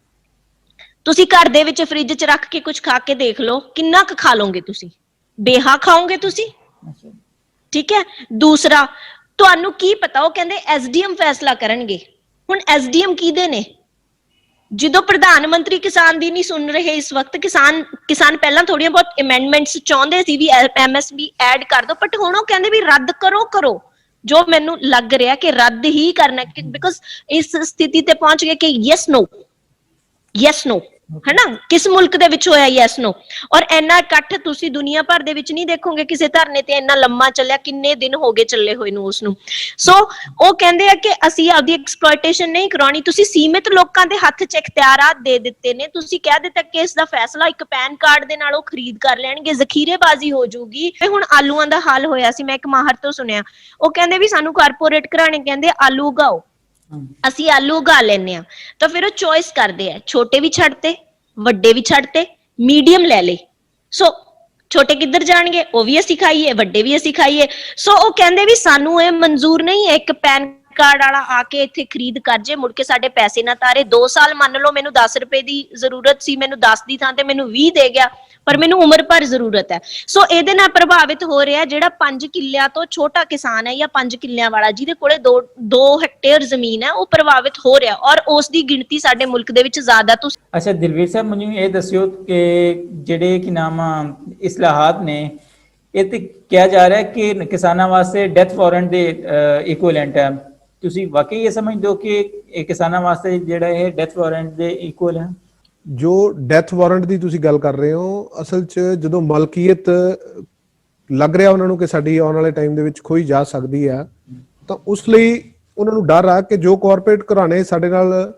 ਤੁਸੀਂ ਘਰ ਦੇ ਵਿੱਚ ਫ੍ਰਿਜ 'ਚ ਰੱਖ ਕੇ ਕੁਝ ਖਾ ਕੇ ਦੇਖ ਲਓ, ਕਿੰਨਾ ਕੁ ਖਾ ਲਓਗੇ ਤੁਸੀਂ? ਬੇਹਾ ਖਾਓਗੇ ਤੁਸੀਂ। ਠੀਕ ਹੈ, ਦੂਸਰਾ ਤੁਹਾਨੂੰ ਕੀ ਪਤਾ, ਉਹ ਕਹਿੰਦੇ SDM ਫੈਸਲਾ ਕਰਨਗੇ। ਹੁਣ SDM ਕਿਹਦੇ ਨੇ? ਜਦੋਂ ਪ੍ਰਧਾਨ ਮੰਤਰੀ ਕਿਸਾਨ ਦੀ ਨਹੀਂ ਸੁਣ ਰਹੇ ਇਸ ਵਕਤ, ਕਿਸਾਨ ਪਹਿਲਾਂ ਥੋੜੀਆਂ ਬਹੁਤ ਅਮੈਂਡਮੈਂਟਸ ਚਾਹੁੰਦੇ ਸੀ ਵੀ MSP ਐਡ ਕਰ ਦੋ, ਬਟ ਹੁਣ ਉਹ ਕਹਿੰਦੇ ਵੀ ਰੱਦ ਕਰੋ, ਜੋ ਮੈਨੂੰ ਲੱਗ ਰਿਹਾ ਕਿ ਰੱਦ ਹੀ ਕਰਨਾ, ਬਿਕੋਜ਼ ਇਸ ਸਥਿਤੀ ਤੇ ਪਹੁੰਚ ਗਏ ਕਿ ਯੈਸ ਨੋ ਹੈ ਨਾ, ਕਿਸ ਮੁਲਕ ਦੇ ਵਿੱਚ ਹੋਇਆ ਯੈਸ ਨੋ। ਔਰ ਇੰਨਾ ਇਕੱਠ ਤੁਸੀਂ ਦੁਨੀਆ ਭਰ ਦੇ ਵਿੱਚ ਨਹੀਂ ਦੇਖੋਗੇ ਕਿਸੇ ਧਰਨੇ ਤੇ ਇੰਨਾ ਲੰਮਾ ਚੱਲਿਆ, ਕਿੰਨੇ ਦਿਨ ਹੋ ਗਏ ਚੱਲੇ ਹੋਏ ਨੂੰ ਉਸਨੂੰ। ਸੋ ਉਹ ਕਹਿੰਦੇ ਆ ਕਿ ਅਸੀਂ ਆਪਦੀ ਐਕਸਪਲੋਇਟੇਸ਼ਨ ਨਹੀਂ ਕਰਾਉਣੀ, ਤੁਸੀਂ ਸੀਮਿਤ ਲੋਕਾਂ ਦੇ ਹੱਥ 'ਚ ਇਖਤਿਆਰਾਤ ਦੇ ਦਿੱਤੇ ਨੇ, ਤੁਸੀਂ ਕਹਿ ਦਿੱਤਾ ਕਿ ਇਸ ਦਾ ਫੈਸਲਾ ਇੱਕ ਪੈਨ ਕਾਰਡ ਦੇ ਨਾਲ ਉਹ ਖਰੀਦ ਕਰ ਲੈਣਗੇ, ਜ਼ਖੀਰੇਬਾਜ਼ੀ ਹੋ ਜਾਊਗੀ। ਹੁਣ ਆਲੂਆਂ ਦਾ ਹਾਲ ਹੋਇਆ ਸੀ, ਮੈਂ ਇੱਕ ਮਾਹਰ ਤੋਂ ਸੁਣਿਆ, ਉਹ ਕਹਿੰਦੇ ਵੀ ਸਾਨੂੰ ਕਾਰਪੋਰੇਟ ਘਰਾਣੇ ਕਹਿੰਦੇ ਆਲੂ ਉਗਾਓ, ਅਸੀਂ ਆਲੂ ਉਗਾ ਲੈਨੇ ਆ, ਤਾਂ ਫਿਰ ਉਹ ਚੋਇਸ ਕਰਦੇ ਆ, ਛੋਟੇ ਵੀ ਛੱਡਤੇ, ਵੱਡੇ ਵੀ ਛੱਡਤੇ, ਮੀਡੀਅਮ ਲੈ ਲਏ। ਸੋ ਛੋਟੇ ਕਿੱਧਰ ਜਾਣਗੇ? ਉਹ ਵੀ ਅਸੀਂ ਖਾਈਏ, ਵੱਡੇ ਵੀ ਅਸੀਂ ਖਾਈਏ। ਸੋ ਉਹ ਕਹਿੰਦੇ ਵੀ ਸਾਨੂੰ ਇਹ ਮਨਜ਼ੂਰ ਨਹੀਂ ਹੈ ਇੱਕ ਪੈਨ ਕਾਰਡ ਵਾਲਾ ਆ ਕੇ ਇੱਥੇ ਖਰੀਦ ਕਰ ਜੇ, ਮੁੜ ਕੇ ਸਾਡੇ ਪੈਸੇ ਨਾ ਤਾਰੇ। 2 ਸਾਲ ਮੰਨ ਲਓ ਮੈਨੂੰ 10 ਰੁਪਏ ਦੀ ਜ਼ਰੂਰਤ ਸੀ, ਮੈਨੂੰ 10 ਦੀ ਥਾਂ ਤੇ ਮੈਨੂੰ 20 ਦੇ ਗਿਆ, ਪਰ ਮੈਨੂੰ ਉਮਰ ਭਰ ਜ਼ਰੂਰਤ ਹੈ। ਸੋ ਇਹਦੇ ਨਾਲ ਪ੍ਰਭਾਵਿਤ ਹੋ ਰਿਹਾ ਜਿਹੜਾ 5 ਕਿੱਲਿਆਂ ਤੋਂ ਛੋਟਾ ਕਿਸਾਨ ਹੈ ਜਾਂ 5 ਕਿੱਲਿਆਂ ਵਾਲਾ ਜਿਹਦੇ ਕੋਲੇ 2 ਹੈਕਟੇਅਰ ਜ਼ਮੀਨ ਹੈ, ਉਹ ਪ੍ਰਭਾਵਿਤ ਹੋ ਰਿਹਾ, ਔਰ ਉਸ ਦੀ ਗਿਣਤੀ ਸਾਡੇ ਮੁਲਕ ਦੇ ਵਿੱਚ ਜ਼ਿਆਦਾ। ਅੱਛਾ ਦਿਲਵੀਰ ਸਾਹਿਬ, ਮੈਨੂੰ ਇਹ ਦੱਸਿਓ ਕਿ ਜਿਹੜੇ ਕਿ ਨਾਮ ਇਸਲਾਹਾਤ ਨੇ, ਇਹ ਤੇ ਕਿਹਾ ਜਾ ਰਿਹਾ ਕਿ ਕਿਸਾਨਾਂ ਵਾਸਤੇ ਡੈਥ ਵਾਰੰਟ ਦੇ ਇਕੁਇਵਲੈਂਟ ਹੈ। ਤੁਸੀਂ ਵਾਕਈ ਇਹ ਸਮਝਦੇ ਹੋ ਕਿ ਇਹ ਕਿਸਾਨਾਂ ਵਾਸਤੇ ਜਿਹੜਾ ਇਹ ਡੈਥ ਵਾਰੰਟ ਦੇ ਇਕੁਅਲ ਹੈ? ਜੋ ਡੈਥ ਵਾਰੰਟ ਦੀ ਤੁਸੀਂ ਗੱਲ ਕਰ ਰਹੇ ਹੋ, ਅਸਲ 'ਚ ਜਦੋਂ ਮਲਕੀਅਤ ਲੱਗ ਰਿਹਾ ਉਹਨਾਂ ਨੂੰ ਕਿ ਸਾਡੀ ਆਉਣ ਵਾਲੇ ਟਾਈਮ ਦੇ ਵਿੱਚ ਖੋਈ ਜਾ ਸਕਦੀ ਆ, ਤਾਂ ਉਸ ਲਈ ਉਹਨਾਂ ਨੂੰ ਡਰ ਆ ਕਿ ਜੋ ਕਾਰਪੋਰੇਟ ਘਰਾਣੇ ਸਾਡੇ ਨਾਲ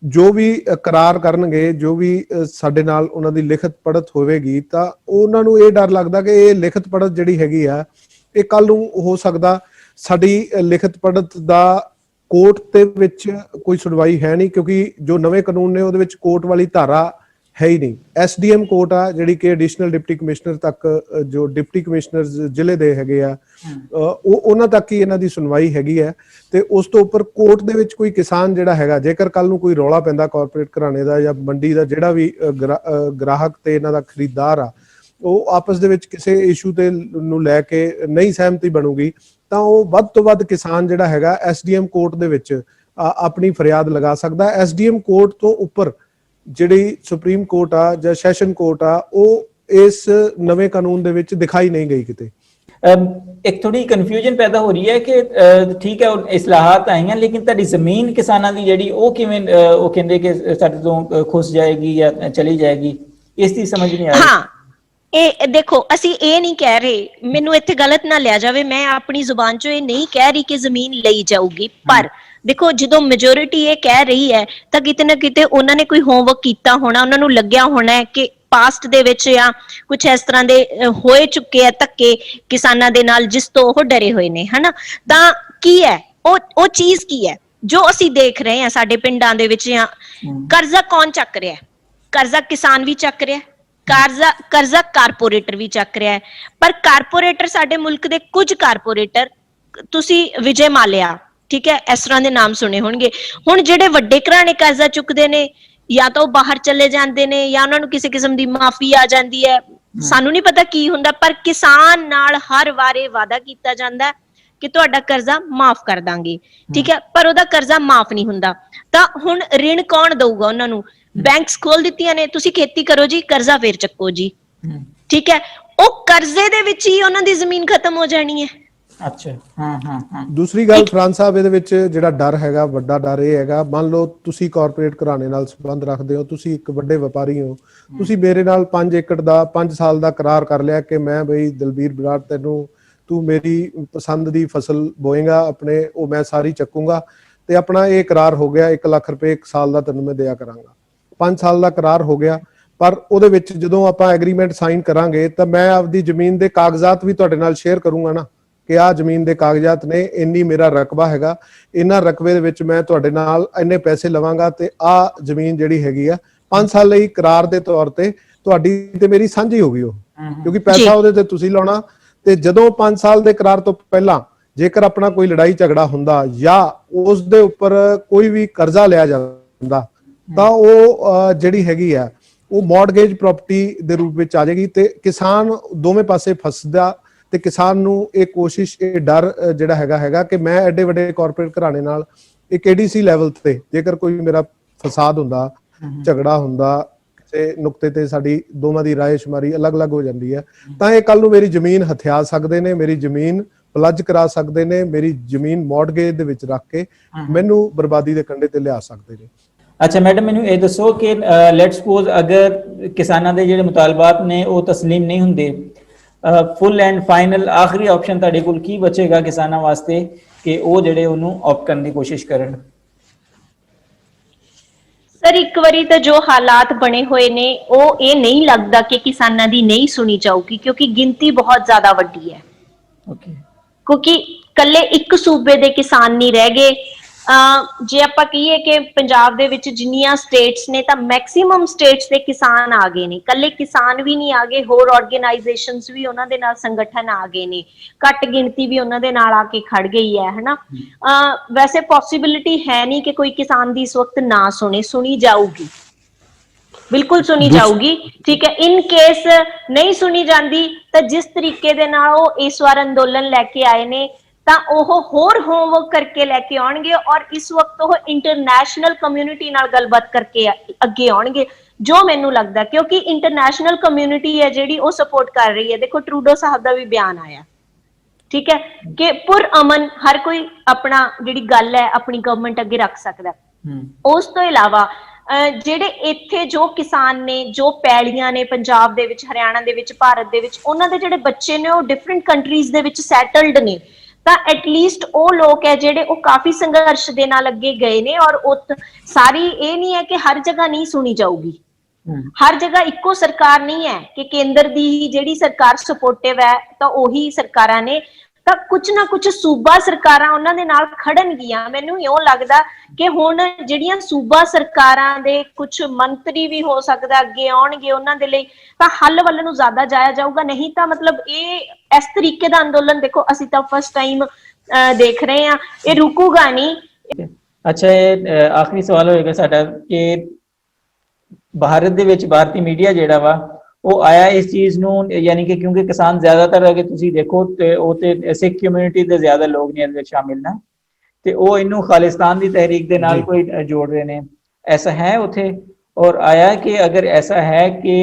ਜੋ ਵੀ ਕਰਾਰ ਕਰਨਗੇ, ਜੋ ਵੀ ਸਾਡੇ ਨਾਲ ਉਹਨਾਂ ਦੀ ਲਿਖਤ ਪੜਤ ਹੋਵੇਗੀ, ਤਾਂ ਉਹਨਾਂ ਨੂੰ ਇਹ ਡਰ ਲੱਗਦਾ ਕਿ ਇਹ ਲਿਖਤ ਪੜਤ ਜਿਹੜੀ ਹੈਗੀ ਆ, ਇਹ ਕੱਲ ਨੂੰ ਹੋ ਸਕਦਾ ਸਾਡੀ ਲਿਖਤ ਪੜਤ ਦਾ ਕੋਰਟ ਦੇ ਵਿੱਚ ਕੋਈ ਸੁਣਵਾਈ ਹੈ ਨਹੀਂ, ਕਿਉਂਕਿ ਜੋ ਨਵੇਂ ਕਾਨੂੰਨ ਨੇ ਉਹਦੇ ਵਿੱਚ ਕੋਰਟ ਵਾਲੀ ਧਾਰਾ ਹੈ ਹੀ ਨਹੀਂ। SDM ਕੋਰਟ ਆ ਜਿਹੜੀ ਕਿ ਐਡੀਸ਼ਨਲ ਡਿਪਟੀ ਕਮਿਸ਼ਨਰ ਤੱਕ, ਜੋ ਡਿਪਟੀ ਕਮਿਸ਼ਨਰ ਜ਼ਿਲ੍ਹੇ ਦੇ ਹੈਗੇ ਆ, ਉਹ ਉਹਨਾਂ ਤੱਕ ਹੀ ਇਹਨਾਂ ਦੀ ਸੁਣਵਾਈ ਹੈਗੀ ਹੈ। ਤੇ ਉਸ ਤੋਂ ਉੱਪਰ ਕੋਰਟ ਦੇ ਵਿੱਚ ਕੋਈ ਕਿਸਾਨ ਜਿਹੜਾ ਹੈਗਾ, ਜੇਕਰ ਕੱਲ ਨੂੰ ਕੋਈ ਰੌਲਾ ਪੈਂਦਾ ਕਾਰਪੋਰੇਟ ਘਰਾਣੇ ਦਾ ਜਾਂ ਮੰਡੀ ਦਾ, ਜਿਹੜਾ ਵੀ ਗ੍ਰਾਹਕ ਤੇ ਇਹਨਾਂ ਦਾ ਖਰੀਦਦਾਰ ਆ, ਉਹ ਆਪਸ ਦੇ ਵਿੱਚ ਕਿਸੇ ਇਸ਼ੂ ਤੇ ਨੂੰ ਲੈ ਕੇ ਨਹੀਂ ਸਹਿਮਤੀ ਬਣੂਗੀ, ਤਾਂ ਉਹ ਵੱਧ ਤੋਂ ਵੱਧ ਕਿਸਾਨ ਜਿਹੜਾ ਹੈਗਾ SDM ਕੋਰਟ ਦੇ ਵਿੱਚ ਆਪਣੀ ਫਰਿਆਦ ਲਗਾ ਸਕਦਾ। SDM ਕੋਰਟ ਤੋਂ ਉੱਪਰ ਜਿਹੜੀ ਸੁਪਰੀਮ ਕੋਰਟ ਆ ਜਾਂ ਸੈਸ਼ਨ ਕੋਰਟ ਆ, ਉਹ ਇਸ ਨਵੇਂ ਕਾਨੂੰਨ ਦੇ ਵਿੱਚ ਦਿਖਾਈ ਨਹੀਂ ਗਈ ਕਿਤੇ। ਇੱਕ ਥੋੜੀ ਕਨਫਿਊਜ਼ਨ ਪੈਦਾ ਹੋ ਰਹੀ ਹੈ ਕਿ ਠੀਕ ਹੈ ਇਸਲਾਹਾਤ ਆਈਆਂ, ਲੇਕਿਨ ਤੁਹਾਡੀ ਜ਼ਮੀਨ ਕਿਸਾਨਾਂ ਦੀ ਜਿਹੜੀ ਉਹ ਕਿਵੇਂ, ਉਹ ਕਹਿੰਦੇ ਕਿ ਸਾਡੇ ਤੋਂ ਖੁੱਸ ਜਾਏਗੀ ਜਾਂ ਚਲੀ ਜਾਏਗੀ, ਇਸ ਦੀ ਸਮਝ ਨਹੀਂ ਆ ਰਹੀ। ਹਾਂ, ਇਹ ਦੇਖੋ, ਅਸੀਂ ਇਹ ਨਹੀਂ ਕਹਿ ਰਹੇ, ਮੈਨੂੰ ਇੱਥੇ ਗਲਤ ਨਾ ਲਿਆ ਜਾਵੇ, ਮੈਂ ਆਪਣੀ ਜ਼ੁਬਾਨ ਚੋਂ ਇਹ ਨਹੀਂ ਕਹਿ ਰਹੀ ਕਿ ਜ਼ਮੀਨ ਲਈ ਜਾਊਗੀ, ਪਰ ਦੇਖੋ ਜਦੋਂ ਮੈਜੋਰਿਟੀ ਇਹ ਕਹਿ ਰਹੀ ਹੈ ਤਾਂ ਕਿਤੇ ਨਾ ਕਿਤੇ ਉਹਨਾਂ ਨੇ ਕੋਈ ਹੋਮਵਰਕ ਕੀਤਾ ਹੋਣਾ, ਉਹਨਾਂ ਨੂੰ ਲੱਗਿਆ ਹੋਣਾ ਹੈ ਕਿ ਪਾਸਟ ਦੇ ਵਿੱਚ ਜਾਂ ਕੁਝ ਇਸ ਤਰ੍ਹਾਂ ਦੇ ਹੋਏ ਚੁੱਕੇ ਆ ਧੱਕੇ ਕਿਸਾਨਾਂ ਦੇ ਨਾਲ, ਜਿਸ ਤੋਂ ਉਹ ਡਰੇ ਹੋਏ ਨੇ, ਹਨਾ। ਤਾਂ ਕੀ ਹੈ ਉਹ ਚੀਜ਼ ਕੀ ਹੈ ਜੋ ਅਸੀਂ ਦੇਖ ਰਹੇ ਹਾਂ ਸਾਡੇ ਪਿੰਡਾਂ ਦੇ ਵਿੱਚ? ਜਾਂ ਕਰਜ਼ਾ ਕੌਣ ਚੱਕ ਰਿਹਾ? ਕਰਜ਼ਾ ਕਿਸਾਨ ਵੀ ਚੱਕ ਰਿਹਾ, ਕਰਜ਼ਾ ਕਾਰਪੋਰੇਟਰ ਵੀ ਚੱਕ ਰਿਹਾ ਹੈ। ਪਰ ਕਾਰਪੋਰੇਟਰ, ਸਾਡੇ ਮੁਲਕ ਦੇ ਕੁਝ ਕਾਰਪੋਰੇਟਰ, ਤੁਸੀਂ ਵਿਜੇ ਮਾਲਿਆ, ਠੀਕ ਹੈ, ਇਸ ਤਰ੍ਹਾਂ ਦੇ ਨਾਮ ਸੁਣੇ ਹੋਣਗੇ। ਹੁਣ ਜਿਹੜੇ ਵੱਡੇ ਘਰਾਣੇ ਕਰਜ਼ਾ ਚੁੱਕਦੇ ਨੇ, ਜਾਂ ਤਾਂ ਉਹ ਬਾਹਰ ਚਲੇ ਜਾਂਦੇ ਨੇ ਜਾਂ ਉਹਨਾਂ ਨੂੰ ਕਿਸੇ ਕਿਸਮ ਦੀ ਮਾਫੀ ਆ ਜਾਂਦੀ ਹੈ, ਸਾਨੂੰ ਨਹੀਂ ਪਤਾ ਕੀ ਹੁੰਦਾ, ਪਰ ਕਿਸਾਨ ਨਾਲ ਹਰ ਵਾਰੇ ਵਾਅਦਾ ਕੀਤਾ ਜਾਂਦਾ ਕਿ ਤੁਹਾਡਾ ਕਰਜ਼ਾ ਮਾਫ ਕਰ ਦਾਂਗੇ, ਠੀਕ ਹੈ, ਪਰ ਉਹਦਾ ਕਰਜ਼ਾ ਮਾਫ ਨਹੀਂ ਹੁੰਦਾ। ਤਾਂ ਹੁਣ ਰਿਣ ਕੌਣ ਦਊਗਾ ਉਹਨਾਂ ਨੂੰ? ਬੈਂਕਸ ਖੋਲ ਦਿੱਤੀਆਂ ਨੇ, ਤੁਸੀਂ ਖੇਤੀ ਕਰੋ ਜੀ, ਕਰਜ਼ਾ ਫੇਰ ਚੱਕੋ ਜੀ, ਠੀਕ ਹੈ। ਉਹ ਕਰਜ਼ੇ ਦੇ ਵਿੱਚ ਹੀ ਉਹਨਾਂ ਦੀ ਜ਼ਮੀਨ ਖਤਮ ਹੋ ਜਾਣੀ ਹੈ। ਅੱਛਾ, ਹਾਂ ਹਾਂ ਹਾਂ। ਦੂਸਰੀ ਗੱਲ ਫਰਾਂਸ ਸਾਹਿਬ, ਇਹਦੇ ਵਿੱਚ ਜਿਹੜਾ ਡਰ ਹੈਗਾ, ਵੱਡਾ ਡਰ ਇਹ ਹੈਗਾ, ਮੰਨ ਲਓ ਤੁਸੀਂ ਕਾਰਪੋਰੇਟ ਘਰਾਣੇ ਨਾਲ ਸੰਬੰਧ ਰੱਖਦੇ ਹੋ, ਤੁਸੀਂ ਇੱਕ ਵੱਡੇ ਵਪਾਰੀ ਹੋ, ਤੁਸੀਂ ਮੇਰੇ ਨਾਲ 5 ਏਕੜ ਦਾ 5 ਸਾਲ ਦਾ ਕਰਾਰ ਕਰ ਲਿਆ ਕਿ ਮੈਂ ਬਈ ਦਲਬੀਰ ਬਰਾੜ ਤੂੰ ਮੇਰੀ ਪਸੰਦ ਦੀ ਫਸਲ ਬੋਏਗਾ ਆਪਣੇ, ਉਹ ਮੈਂ ਸਾਰੀ ਚੱਕੂਗਾ, ਤੇ ਆਪਣਾ ਇਹ ਕਰਾਰ ਹੋ ਗਿਆ 1 ਲੱਖ ਰੁਪਏ 1 ਸਾਲ ਦਾ ਤੈਨੂੰ ਮੈਂ ਦਿਆ ਕਰਾਂਗਾ। 5 ਸਾਲ ਦਾ ਕਰਾਰ ਹੋ ਗਿਆ, ਪਰ ਉਹਦੇ ਵਿੱਚ ਜਦੋਂ ਆਪਾਂ ਐਗਰੀਮੈਂਟ ਸਾਈਨ ਕਰਾਂਗੇ ਤਾਂ ਮੈਂ ਆਪਦੀ ਜ਼ਮੀਨ ਦੇ ਕਾਗਜ਼ਾਤ ਵੀ ਤੁਹਾਡੇ ਨਾਲ ਸ਼ੇਅਰ ਕਰੂੰਗਾ ਨਾ, ਕਿ ਆਹ ਜ਼ਮੀਨ ਦੇ ਕਾਗਜ਼ਾਤ ਨੇ, ਇੰਨੀ ਮੇਰਾ ਰਕਬਾ ਹੈਗਾ, ਇਹਨਾਂ ਰਕਬੇ ਦੇ ਵਿੱਚ ਮੈਂ ਤੁਹਾਡੇ ਨਾਲ ਇੰਨੇ ਪੈਸੇ ਲਵਾਂਗਾ, ਤੇ ਆਹ ਜ਼ਮੀਨ ਜਿਹੜੀ ਹੈਗੀ ਆ 5 ਸਾਲ ਲਈ ਕਰਾਰ ਦੇ ਤੌਰ ਤੇ ਤੁਹਾਡੀ ਤੇ ਮੇਰੀ ਸਾਂਝੀ ਹੋ ਗਈ ਉਹ, ਕਿਉਂਕਿ ਪੈਸਾ ਉਹਦੇ ਤੇ ਤੁਸੀਂ ਲਾਉਣਾ। ਤੇ ਜਦੋਂ 5 ਸਾਲ ਦੇ ਕਰਾਰ ਤੋਂ ਪਹਿਲਾਂ ਜੇਕਰ ਆਪਣਾ ਕੋਈ ਲੜਾਈ ਝਗੜਾ ਹੁੰਦਾ ਜਾਂ ਉਸ ਦੇ ਉੱਪਰ ਕੋਈ ਵੀ ਕਰਜ਼ਾ ਲਿਆ ਜਾਂਦਾ, ਤਾਂ ਉਹ ਜਿਹੜੀ ਹੈਗੀ ਆ ਉਹ ਮੌਰਗੇਜ ਪ੍ਰਾਪਰਟੀ ਦੇ ਰੂਪ ਵਿੱਚ ਆ ਜਾਏਗੀ, ਤੇ ਕਿਸਾਨ ਦੋਵੇਂ ਪਾਸੇ ਫਸਦਾ। ਤੇ ਕਿਸਾਨ ਨੂੰ ਇਹ ਕੋਸ਼ਿਸ਼, ਇਹ ਡਰ ਜਿਹੜਾ ਹੈਗਾ ਕਿ ਮੈਂ ਐਡੇ ਵੱਡੇ ਕਾਰਪੋਰੇਟ ਘਰਾਣੇ ਨਾਲ ਇੱਕ ADC ਲੈਵਲ ਤੇ ਜੇਕਰ ਕੋਈ ਮੇਰਾ ਫਸਾਦ ਹੁੰਦਾ, ਝਗੜਾ ਹੁੰਦਾ, ਕਿਸੇ ਨੁਕਤੇ ਤੇ ਸਾਡੀ ਦੋਵਾਂ ਦੀ ਰਾਏਸ਼ੁਮਾਰੀ ਅਲੱਗ-ਅਲੱਗ ਹੋ ਜਾਂਦੀ ਹੈ, ਤਾਂ ਇਹ ਕੱਲ ਨੂੰ ਮੇਰੀ ਜ਼ਮੀਨ ਹਥਿਆ ਸਕਦੇ ਨੇ, ਮੇਰੀ ਜ਼ਮੀਨ ਪਲੱਜ ਕਰਾ ਸਕਦੇ ਨੇ, ਮੇਰੀ ਜ਼ਮੀਨ ਮੌਰਗੇਜ ਦੇ ਵਿੱਚ ਰੱਖ ਕੇ ਮੈਨੂੰ ਬਰਬਾਦੀ ਦੇ ਕੰਢੇ ਤੇ ਲਿਆ ਸਕਦੇ ਨੇ। ਅੱਛਾ ਮੈਡਮ, ਮੈਨੂੰ ਇਹ ਦੱਸੋ ਕਿ ਲੈਟਸ ਸਪੋਜ਼ ਅਗਰ ਕਿਸਾਨਾਂ ਦੇ ਜਿਹੜੇ ਮੁਤਾਲਬਾਤ ਨੇ ਉਹ ਤਸਲੀਮ ਨਹੀਂ ਹੁੰਦੇ, ਫੁੱਲ ਐਂਡ ਫਾਈਨਲ ਆਖਰੀ ਆਪਸ਼ਨ ਤੁਹਾਡੇ ਕੋਲ ਕੀ ਬਚੇਗਾ ਕਿਸਾਨਾਂ ਵਾਸਤੇ ਕਿ ਉਹ ਜਿਹੜੇ ਉਹਨੂੰ ਆਪਟ ਕਰਨ ਦੀ ਕੋਸ਼ਿਸ਼ ਕਰਨ? ਸਰ, ਇੱਕ ਵਾਰੀ ਤਾਂ ਜੋ ਹਾਲਾਤ ਬਣੇ ਹੋਏ ਨੇ, ਉਹ ਇਹ ਨਹੀਂ ਲੱਗਦਾ ਕਿ ਕਿਸਾਨਾਂ ਦੀ ਨਹੀਂ ਸੁਣੀ ਜਾਊਗੀ, ਕਿਉਂਕਿ ਗਿਣਤੀ ਬਹੁਤ ਜ਼ਿਆਦਾ ਵੱਡੀ ਹੈ। ਓਕੇ, ਕਿਉਂਕਿ ਕੱਲੇ ਇੱਕ ਸੂਬੇ ਦੇ ਕਿਸਾਨ ਨਹੀਂ ਰਹਿ ਗਏ। ਜੇ ਆਪਾਂ ਕਹੀਏ ਕਿ ਪੰਜਾਬ ਦੇ ਵਿੱਚ ਜਿੰਨੀਆਂ ਸਟੇਟਸ ਨੇ, ਤਾਂ ਮੈਕਸਿਮਮ ਸਟੇਟਸ ਦੇ ਕਿਸਾਨ ਆ ਗਏ ਨੇ। ਕੱਲੇ ਕਿਸਾਨ ਵੀ ਨਹੀਂ ਆ ਗਏ, ਹੋਰ ਆਰਗੇਨਾਈਜੇਸ਼ਨਸ ਵੀ ਉਹਨਾਂ ਦੇ ਨਾਲ, ਸੰਗਠਨ ਆ ਗਏ ਨੇ, ਘੱਟ ਗਿਣਤੀ ਵੀ ਉਹਨਾਂ ਦੇ ਨਾਲ ਆ ਕੇ ਖੜ ਗਈ ਹੈ, ਹਨਾ। ਵੈਸੇ ਪੋਸੀਬਿਲਿਟੀ ਹੈ ਨਹੀਂ ਕਿ ਕੋਈ ਕਿਸਾਨ ਦੀ ਇਸ ਵਕਤ ਨਾ ਸੁਣੇ, ਸੁਣੀ ਜਾਊਗੀ, ਬਿਲਕੁਲ ਸੁਣੀ ਜਾਊਗੀ, ਠੀਕ ਹੈ। ਇਨ ਕੇਸ ਨਹੀਂ ਸੁਣੀ ਜਾਂਦੀ ਤਾਂ ਜਿਸ ਤਰੀਕੇ ਦੇ ਨਾਲ ਉਹ ਇਸ ਵਾਰ ਅੰਦੋਲਨ ਲੈ ਕੇ ਆਏ ਨੇ, ਤਾਂ ਉਹ ਹੋਰ ਹੋਮਵਰਕ ਕਰਕੇ ਲੈ ਕੇ ਆਉਣਗੇ, ਔਰ ਇਸ ਵਕਤ ਉਹ ਇੰਟਰਨੈਸ਼ਨਲ ਕਮਿਊਨਿਟੀ ਨਾਲ ਗੱਲਬਾਤ ਕਰਕੇ ਅੱਗੇ ਆਉਣਗੇ, ਜੋ ਮੈਨੂੰ ਲੱਗਦਾ, ਕਿਉਂਕਿ ਇੰਟਰਨੈਸ਼ਨਲ ਕਮਿਊਨਿਟੀ ਹੈ ਜਿਹੜੀ ਉਹ ਸਪੋਰਟ ਕਰ ਰਹੀ ਹੈ। ਦੇਖੋ, ਟਰੂਡੋ ਸਾਹਿਬ ਦਾ ਵੀ ਬਿਆਨ ਆਇਆ, ਠੀਕ ਹੈ, ਕਿ ਪੁਰ-ਅਮਨ ਹਰ ਕੋਈ ਆਪਣਾ ਜਿਹੜੀ ਗੱਲ ਹੈ ਆਪਣੀ ਗਵਰਨਮੈਂਟ ਅੱਗੇ ਰੱਖ ਸਕਦਾ। ਉਸ ਤੋਂ ਇਲਾਵਾ ਜਿਹੜੇ ਇੱਥੇ ਜੋ ਕਿਸਾਨ ਨੇ, ਜੋ ਪੈਲੀਆਂ ਨੇ ਪੰਜਾਬ ਦੇ ਵਿੱਚ, ਹਰਿਆਣਾ ਦੇ ਵਿੱਚ, ਭਾਰਤ ਦੇ ਵਿੱਚ, ਉਹਨਾਂ ਦੇ ਜਿਹੜੇ ਬੱਚੇ ਨੇ ਉਹ ਡਿਫਰੈਂਟ ਕੰਟਰੀਜ਼ ਦੇ ਵਿੱਚ ਸੈਟਲਡ ਨੇ, ਤਾਂ ਐਟਲੀਸਟ ਉਹ ਲੋਕ ਹੈ ਜਿਹੜੇ ਉਹ ਕਾਫੀ ਸੰਘਰਸ਼ ਦੇ ਨਾਲ ਅੱਗੇ ਗਏ ਨੇ। ਔਰ ਸਾਰੀ ਇਹ ਨਹੀਂ ਹੈ ਕਿ ਹਰ ਜਗ੍ਹਾ ਨਹੀਂ ਸੁਣੀ ਜਾਊਗੀ, ਹਰ ਜਗ੍ਹਾ ਇੱਕੋ ਸਰਕਾਰ ਨਹੀਂ ਹੈ ਕਿ ਕੇਂਦਰ ਦੀ ਜਿਹੜੀ ਸਰਕਾਰ ਸਪੋਰਟਿਵ ਹੈ ਤਾਂ ਉਹੀ ਸਰਕਾਰਾਂ ਨੇ, ਤਾਂ ਕੁਝ ਨਾ ਕੁਝ ਸੂਬਾ ਸਰਕਾਰਾਂ ਉਹਨਾਂ ਦੇ ਨਾਲ ਖੜਨਗੀਆਂ। ਮੈਨੂੰ ਇਉਂ ਲੱਗਦਾ ਕਿ ਹੁਣ ਜਿਹੜੀਆਂ ਸੂਬਾ ਸਰਕਾਰਾਂ ਦੇ ਕੁਝ ਮੰਤਰੀ ਵੀ ਹੋ ਸਕਦਾ ਅੱਗੇ ਆਉਣਗੇ ਉਹਨਾਂ ਦੇ ਲਈ, ਤਾਂ ਹੱਲ ਵੱਲ ਨੂੰ ਜ਼ਿਆਦਾ ਜਾਇਆ ਜਾਊਗਾ। ਨਹੀਂ ਤਾਂ ਮਤਲਬ ਇਹ ਇਸ ਤਰੀਕੇ ਦਾ ਅੰਦੋਲਨ, ਦੇਖੋ ਅਸੀਂ ਤਾਂ ਫਸਟ ਟਾਈਮ ਦੇਖ ਰਹੇ ਹਾਂ, ਇਹ ਰੁਕੂਗਾ ਨਹੀਂ। ਅੱਛਾ, ਇਹ ਆਖਰੀ ਸਵਾਲ ਹੋਏਗਾ ਸਾਡਾ ਕਿ ਭਾਰਤ ਦੇ ਵਿੱਚ ਭਾਰਤੀ ਮੀਡੀਆ ਜਿਹੜਾ ਵਾ ਉਹ ਆਇਆ ਇਸ ਚੀਜ਼ ਨੂੰ, ਯਾਨੀ ਕਿ ਕਿਉਂਕਿ ਕਿਸਾਨ ਜ਼ਿਆਦਾਤਰ ਅਗਰ ਤੁਸੀਂ ਦੇਖੋ ਤੇ ਉਹ ਤੇ ਸਿੱਖ ਕਮਿਊਨਿਟੀ ਦੇ ਜ਼ਿਆਦਾ ਲੋਕ ਨੇ ਇਹਦੇ ਵਿੱਚ ਸ਼ਾਮਿਲ ਨਾ, ਤੇ ਉਹ ਇਹਨੂੰ ਖਾਲਿਸਤਾਨ ਦੀ ਤਹਿਰੀਕ ਦੇ ਨਾਲ ਕੋਈ ਜੋੜ ਰਹੇ ਨੇ, ਐਸਾ ਹੈ ਉੱਥੇ? ਔਰ ਆਇਆ ਕਿ ਅਗਰ ਐਸਾ ਹੈ ਕਿ